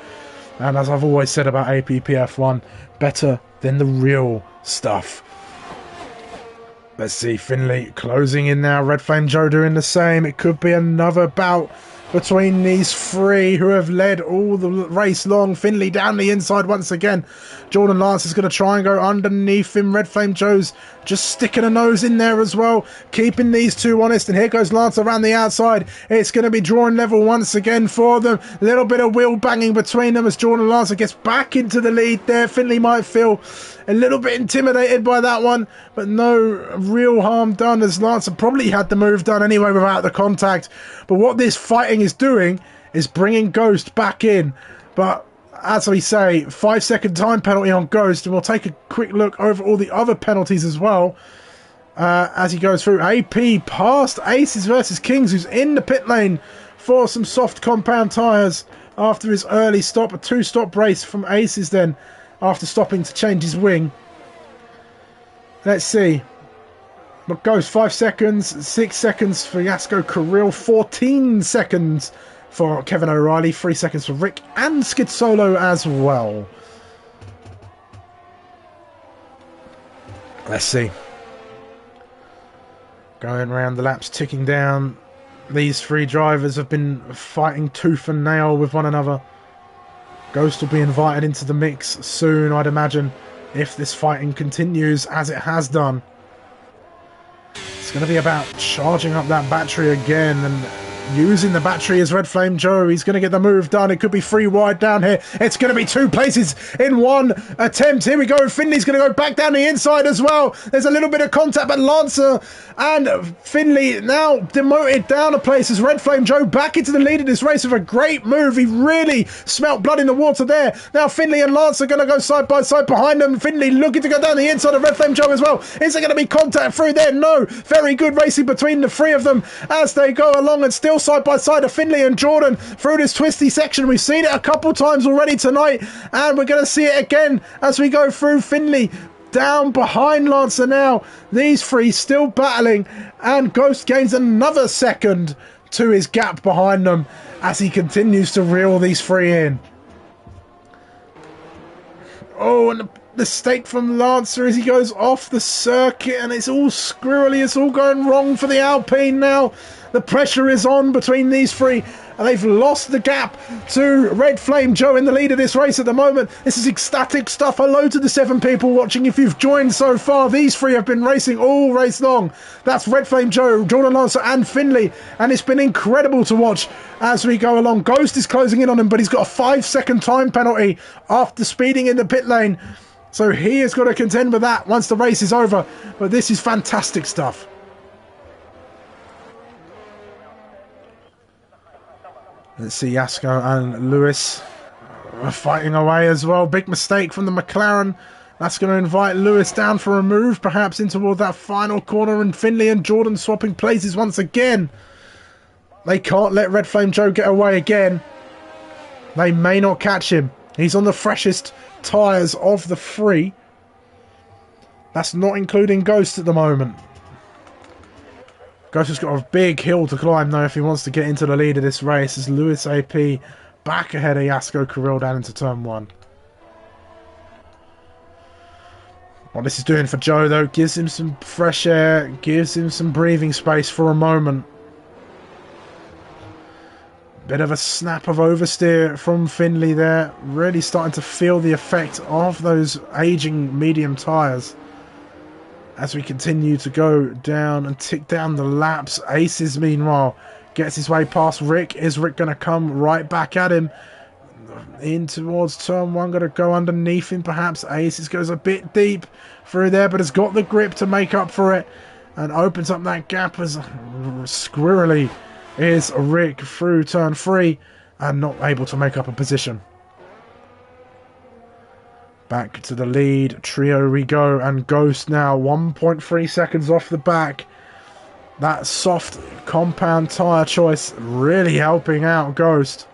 And as I've always said about APPF1, better than the real stuff. Let's see, Finley closing in now. Red Flame Joe doing the same. It could be another bout between these 3 who have led all the race long. Finley down the inside once again. Jordan Lance is going to try and go underneath him. Red Flame Joe's just sticking a nose in there as well, keeping these 2 honest. And here goes Lance around the outside. It's going to be drawing level once again for them. A little bit of wheel banging between them as Jordan Lance gets back into the lead there. Finley might feel a little bit intimidated by that one, but no real harm done, as Lancer probably had the move done anyway without the contact. But what this fighting is doing is bringing Ghost back in. But as we say, 5-second time penalty on Ghost, and we'll take a quick look over all the other penalties as well as he goes through. AP past Aces versus Kings, who's in the pit lane for some soft compound tyres after his early stop. A 2-stop race from Aces then, after stopping to change his wing. Let's see. But goes 5 seconds, 6 seconds for Yasko Kirill, 14 seconds for Kevin O'Reilly, 3 seconds for Rick and Skid Solo as well. Let's see. Going around the laps, ticking down. These 3 drivers have been fighting tooth and nail with one another. Ghost will be invited into the mix soon, I'd imagine, if this fighting continues as it has done. It's going to be about charging up that battery again and using the battery as Red Flame Joe. He's going to get the move done. It could be 3 wide down here. It's going to be 2 places in 1 attempt. Here we go. Finley's going to go back down the inside as well. There's a little bit of contact, but Lancer and Finley now demoted down a place as Red Flame Joe back into the lead of this race with a great move. He really smelt blood in the water there. Now Finley and Lancer are going to go side by side behind them. Finley looking to go down the inside of Red Flame Joe as well. Is there going to be contact through there? No. Very good racing between the 3 of them as they go along, and still still side by side of Finley and Jordan through this twisty section. We've seen it a couple times already tonight, and we're going to see it again as we go through. Finley down behind Lancer now. These three still battling, and Ghost gains another second to his gap behind them as he continues to reel these three in. Oh, and the mistake from Lancer as he goes off the circuit, and it's all squirrely. It's all going wrong for the Alpine now. The pressure is on between these three, and they've lost the gap to Red Flame Joe in the lead of this race at the moment. This is ecstatic stuff. Hello to the 7 people watching. If you've joined so far, these three have been racing all race long. That's Red Flame Joe, Jordan Lancer and Finley, and it's been incredible to watch as we go along. Ghost is closing in on him, but he's got a 5-second time penalty after speeding in the pit lane, so he has got to contend with that once the race is over. But this is fantastic stuff. Let's see, Yasko and Lewis are fighting away as well. Big mistake from the McLaren. That's going to invite Lewis down for a move, perhaps in toward that final corner, and Finley and Jordan swapping places once again. They can't let Red Flame Joe get away again. They may not catch him. He's on the freshest tyres of the three. That's not including Ghost at the moment. Ghost has got a big hill to climb though if he wants to get into the lead of this race, as Lewis AP back ahead of Yasko Kirill down into turn 1. What this is doing for Joe though, gives him some fresh air, gives him some breathing space for a moment. Bit of a snap of oversteer from Finley there, really starting to feel the effect of those aging medium tyres. As we continue to go down and tick down the laps, Aces meanwhile gets his way past Rick. Is Rick going to come right back at him? In towards turn 1, going to go underneath him perhaps. Aces goes a bit deep through there, but has got the grip to make up for it and opens up that gap as squirrely is Rick through turn 3 and not able to make up a position. Back to the lead trio we go, and Ghost now 1.3 seconds off the back. That soft compound tyre choice really helping out Ghost.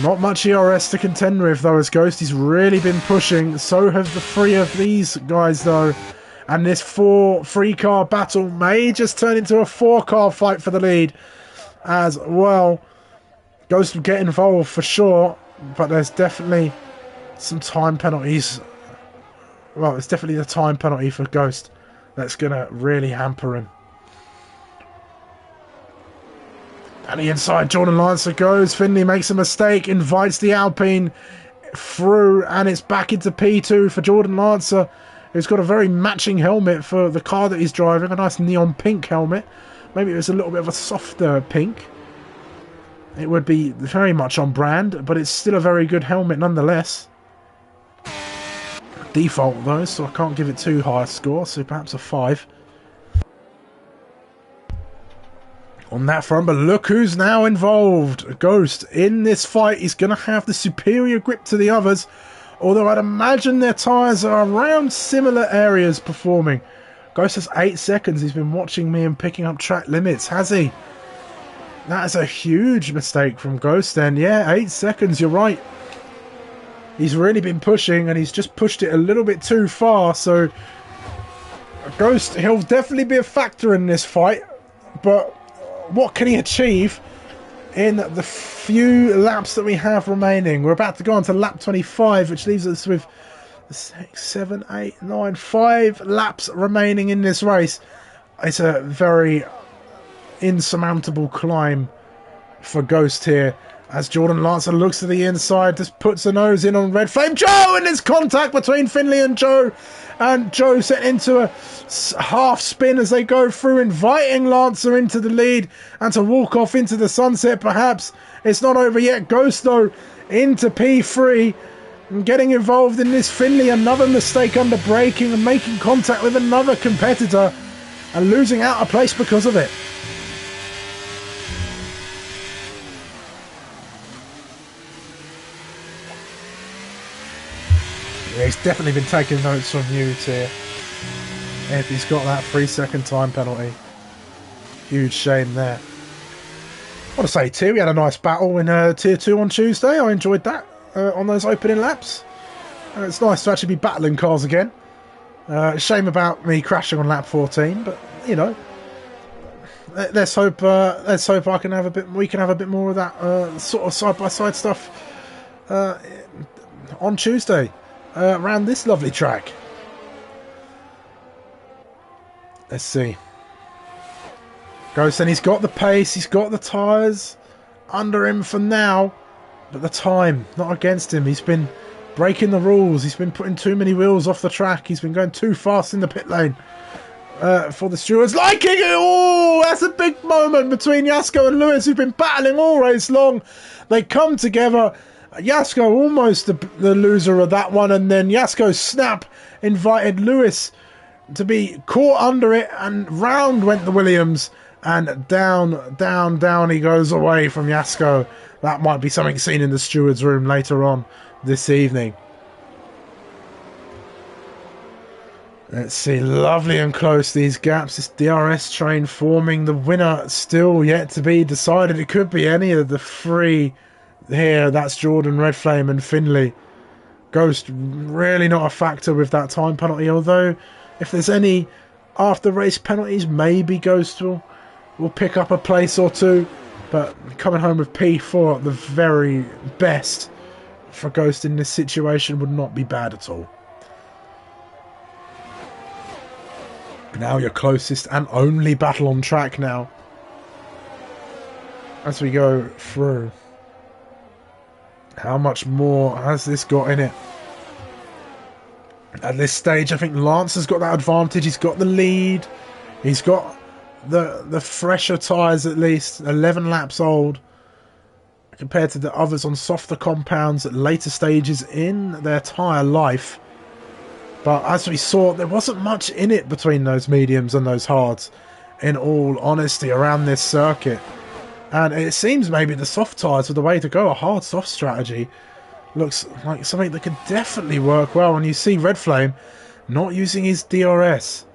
Not much ERS to contend with though, as Ghost has really been pushing. So have the 3 of these guys though. And this 3-car battle may just turn into a 4-car fight for the lead as well. Ghost will get involved for sure, but there's definitely some time penalties. Well, it's definitely the time penalty for Ghost that's going to really hamper him. And the inside, Jordan Lancer goes. Finley makes a mistake, invites the Alpine through, and it's back into P2 for Jordan Lancer, who's got a very matching helmet for the car that he's driving, a nice neon pink helmet. Maybe it was a little bit of a softer pink. It would be very much on brand, but it's still a very good helmet nonetheless. Default though, so I can't give it too high a score, so perhaps a 5. On that front, but look who's now involved. Ghost in this fight. He's going to have the superior grip to the others, although I'd imagine their tyres are around similar areas performing. Ghost has 8 seconds. He's been watching me and picking up track limits, has he? That is a huge mistake from Ghost then. Yeah, 8 seconds, you're right. He's really been pushing, and he's just pushed it a little bit too far, so Ghost, he'll definitely be a factor in this fight, but what can he achieve in the few laps that we have remaining? We're about to go on to lap 25, which leaves us with 6, 7, 8, 9, 5 laps remaining in this race. It's a very insurmountable climb for Ghost here, as Jordan Lancer looks to the inside, just puts a nose in on Red Flame Joe, and there's contact between Finley and Joe set into a half spin as they go through, inviting Lancer into the lead and to walk off into the sunset perhaps. It's not over yet. Ghost though into P3 and getting involved in this. Finley, another mistake under braking and making contact with another competitor and losing out a place because of it. Yeah, he's definitely been taking notes from you here. If he's got that 3-second time penalty. Huge shame there. I want to say too, we had a nice battle in Tier 2 on Tuesday. I enjoyed that on those opening laps. It's nice to actually be battling cars again. Shame about me crashing on lap 14, but you know, let's hope I can have a bit. We can have a bit more of that sort of side by side stuff on Tuesday around this lovely track. Let's see. Ghost, and he's got the pace, he's got the tyres under him for now, but the time not against him. He's been breaking the rules, he's been putting too many wheels off the track, he's been going too fast in the pit lane for the stewards liking it. Oh, that's a big moment between Jasko and Lewis, who've been battling all race long. They come together. Jasko almost the loser of that one, and then Jasko's snap invited Lewis to be caught under it, and round went the Williams. And down he goes away from Jasko. That might be something seen in the steward's room later on this evening. Let's see, lovely and close these gaps. This DRS train forming. The winner still yet to be decided. It could be any of the three here. That's Jordan, Red Flame and Finley. Ghost really not a factor with that time penalty. Although if there's any after race penalties, maybe Ghost will pick up a place or two, but coming home with P4 at the very best for Ghost in this situation would not be bad at all. Now your closest and only battle on track now as we go through. How much more has this got in it? At this stage, I think Lance has got that advantage. He's got the lead. He's got the fresher tyres, at least 11 laps old compared to the others on softer compounds at later stages in their tyre life. But as we saw, there wasn't much in it between those mediums and those hards, in all honesty, around this circuit. And it seems maybe the soft tyres were the way to go. A hard soft strategy looks like something that could definitely work well. And you see Red Flame not using his DRS.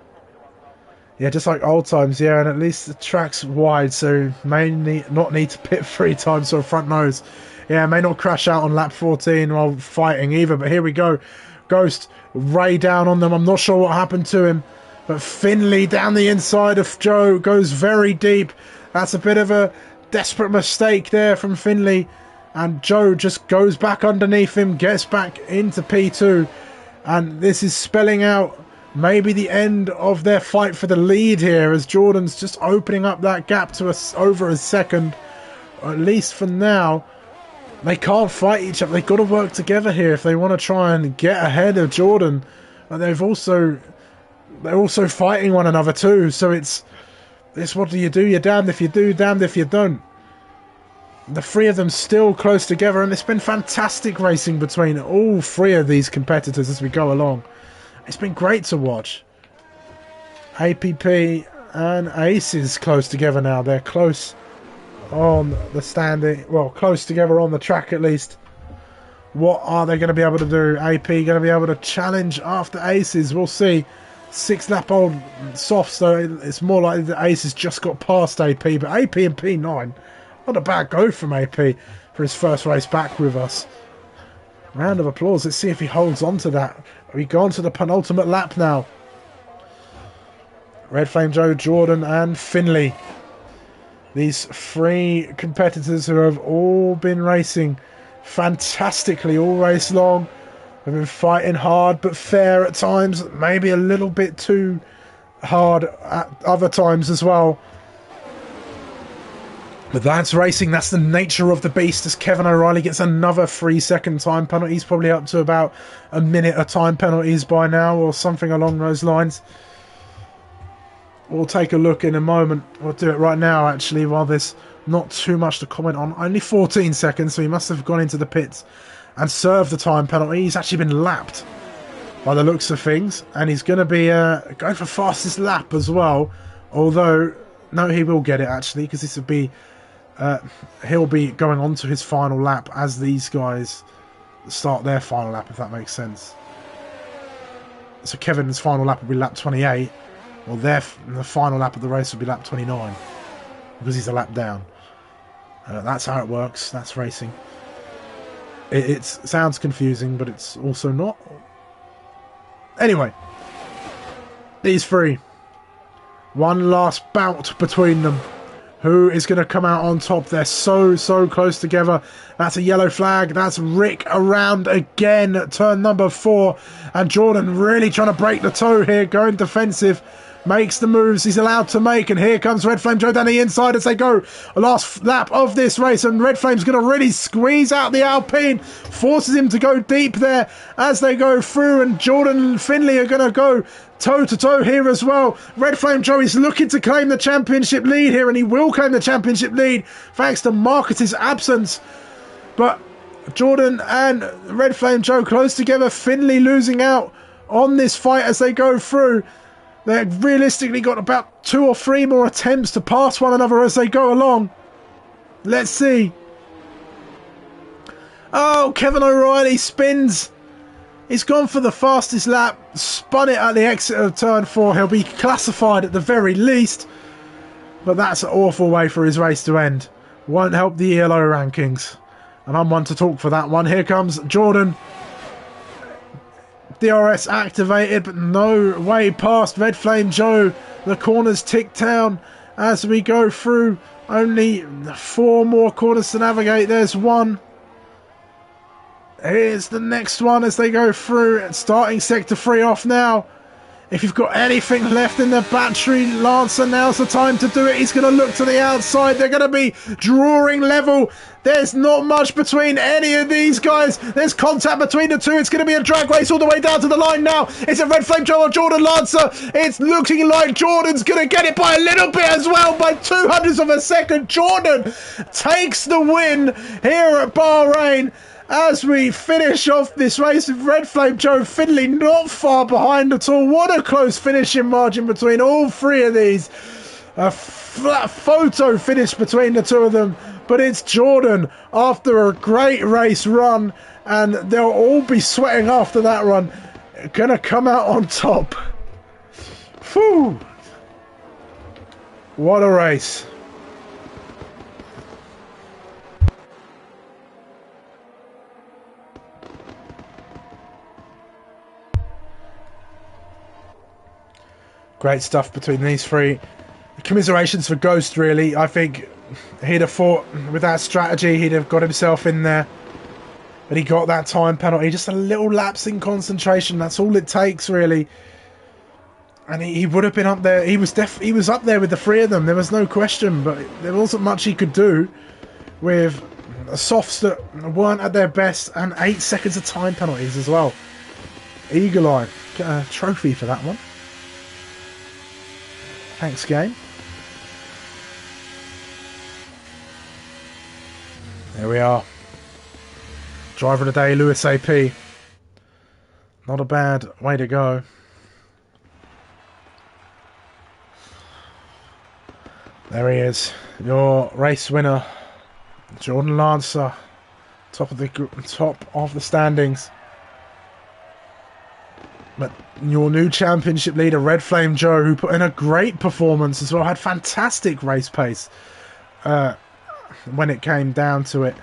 Yeah, just like old times, yeah, and at least the track's wide, so may not need to pit 3 times or front nose. Yeah, may not crash out on lap 14 while fighting either, but here we go. Ghost, Ray down on them. I'm not sure what happened to him, but Finley down the inside of Joe goes very deep. That's a bit of a desperate mistake there from Finley, and Joe just goes back underneath him, gets back into P2, and this is spelling out maybe the end of their fight for the lead here, as Jordan's just opening up that gap to over a second, or at least for now. They can't fight each other. They've got to work together here if they want to try and get ahead of Jordan. And they're also fighting one another too. So it's what do? You're damned if you do, damned if you don't. The three of them still close together, and it's been fantastic racing between all three of these competitors as we go along. It's been great to watch. APP and Aces close together now. They're close on the standing. Well, close together on the track at least. What are they going to be able to do? AP going to be able to challenge after Aces? We'll see. 6 lap old softs, so it's more likely that Aces just got past AP. But AP and P9, not a bad go from AP for his first race back with us. Round of applause. Let's see if he holds on to that. We gone to the penultimate lap now. Red Flame Joe, Jordan and Finley. These 3 competitors who have all been racing fantastically all race long. They've been fighting hard but fair at times. Maybe a little bit too hard at other times as well. But that's racing. That's the nature of the beast, as Kevin O'Reilly gets another 3-second time penalty. He's probably up to about a minute of time penalties by now, or something along those lines. We'll take a look in a moment. We'll do it right now, actually, while there's not too much to comment on. Only 14 seconds, so he must have gone into the pits and served the time penalty. He's actually been lapped by the looks of things, and he's going to be going for fastest lap as well. Although, no, he will get it, actually, because this would be... he'll be going on to his final lap as these guys start their final lap, if that makes sense. So Kevin's final lap will be lap 28, or the final lap of the race will be lap 29. because he's a lap down. That's how it works. That's racing. It sounds confusing, but it's also not. Anyway, these three. One last bout between them. Who is going to come out on top? They're so close together. That's a yellow flag. That's Rick around again. Turn number 4. And Jordan really trying to break the toe here. Going defensive. Makes the moves he's allowed to make. And here comes Red Flame Joe down the inside as they go. A last lap of this race. And Red Flame's going to really squeeze out the Alpine. Forces him to go deep there as they go through. And Jordan and Finley are going to go toe-to-toe here as well. Red Flame Joe is looking to claim the championship lead here, and he will claim the championship lead thanks to Marcus's absence. But Jordan and Red Flame Joe close together. Finley losing out on this fight as they go through. They've realistically got about 2 or 3 more attempts to pass one another as they go along. Let's see. Oh, Kevin O'Reilly spins. He's gone for the fastest lap, spun it at the exit of turn 4. He'll be classified at the very least. But that's an awful way for his race to end. Won't help the ELO rankings. And I'm one to talk for that one. Here comes Jordan. DRS activated, but no way past Red Flame Joe. The corners tick down as we go through. Only 4 more corners to navigate. There's one. Here's the next one as they go through. Starting sector 3 off now. If you've got anything left in the battery, Lancer, now's the time to do it. He's going to look to the outside. They're going to be drawing level. There's not much between any of these guys. There's contact between the two. It's going to be a drag race all the way down to the line now. It's a Red Flame Joe or Jordan Lancer. It's looking like Jordan's going to get it by a little bit as well. By 200ths of a second. Jordan takes the win here at Bahrain. As we finish off this race with Red Flame Joe Finley not far behind at all. What a close finishing margin between all 3 of these. A flat photo finish between the 2 of them. But it's Jordan after a great race run. And they'll all be sweating after that run. Gonna come out on top. Whew. What a race. Great stuff between these 3. Commiserations for Ghost, really. I think he'd have fought with that strategy. He'd have got himself in there. But he got that time penalty. Just a little lapse in concentration. That's all it takes, really. And he would have been up there. He was up there with the 3 of them. There was no question. But there wasn't much he could do with softs that weren't at their best. And 8 seconds of time penalties as well. Eagle Eye. Get a trophy for that one. Thanks, game. There we are. Driver of the day, Lewis AP. Not a bad way to go. There he is. Your race winner, Jordan Lancer. Top of the standings. But your new championship leader, Red Flame Joe, who put in a great performance as well, had fantastic race pace when it came down to it.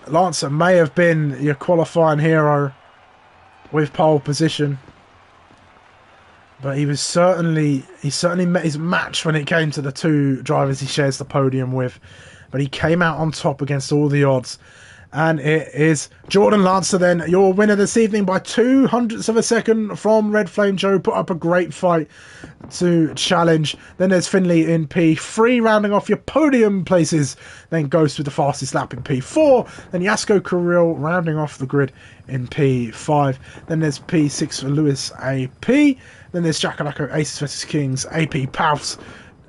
Lancer may have been your qualifying hero with pole position, but he certainly met his match when it came to the 2 drivers he shares the podium with. But he came out on top against all the odds. And it is Jordan Lancer then, your winner this evening by 200ths of a second from Red Flame Joe. Put up a great fight to challenge. Then there's Finley in P3 rounding off your podium places. Then Ghost with the fastest lap in P4. Then Yasko Kirill rounding off the grid in P5. Then there's P6 for Lewis AP. Then there's Jackalacko, Aces vs Kings, APPF1,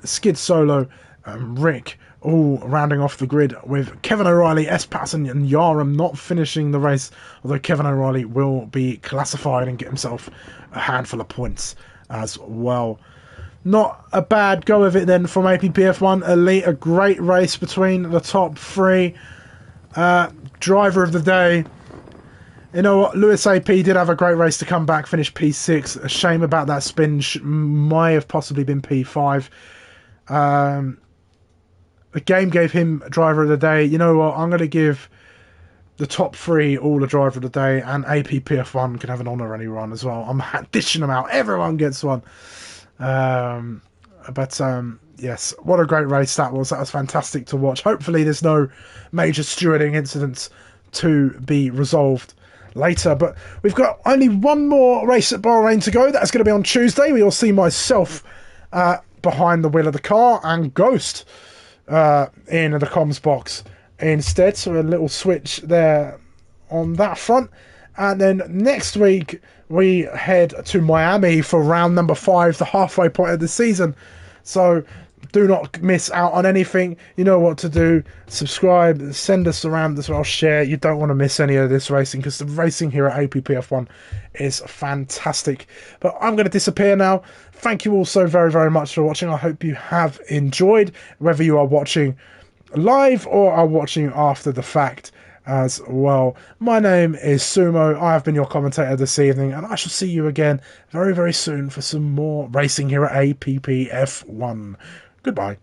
Skid Solo, Rick. All rounding off the grid with Kevin O'Reilly, S. Patterson and Yaram not finishing the race, although Kevin O'Reilly will be classified and get himself a handful of points as well. Not a bad go of it then from APPF1 Elite. A great race between the top 3. Driver of the day. You know what? Lewis AP did have a great race to come back, finish P6. A shame about that spin. Might have possibly been P5. the game gave him driver of the day. You know what? I'm going to give the top 3 all the driver of the day, and APPF1 can have an honorary run as well. I'm dishing them out. Everyone gets one. Yes, what a great race that was. That was fantastic to watch. Hopefully there's no major stewarding incidents to be resolved later. But we've got only one more race at Bahrain to go. That's going to be on Tuesday. We'll see myself behind the wheel of the car and Ghost in the comms box instead. So a little switch there on that front. And then next week we head to Miami for round number 5, the halfway point of the season. So do not miss out on anything. You know what to do. Subscribe, send us around as well, share. You don't want to miss any of this racing, because the racing here at APPF1 is fantastic. But I'm going to disappear now. Thank you all so very, very much for watching. I hope you have enjoyed, whether you are watching live or are watching after the fact as well. My name is Sumo. I have been your commentator this evening, and I shall see you again very, very soon for some more racing here at APPF1. Goodbye.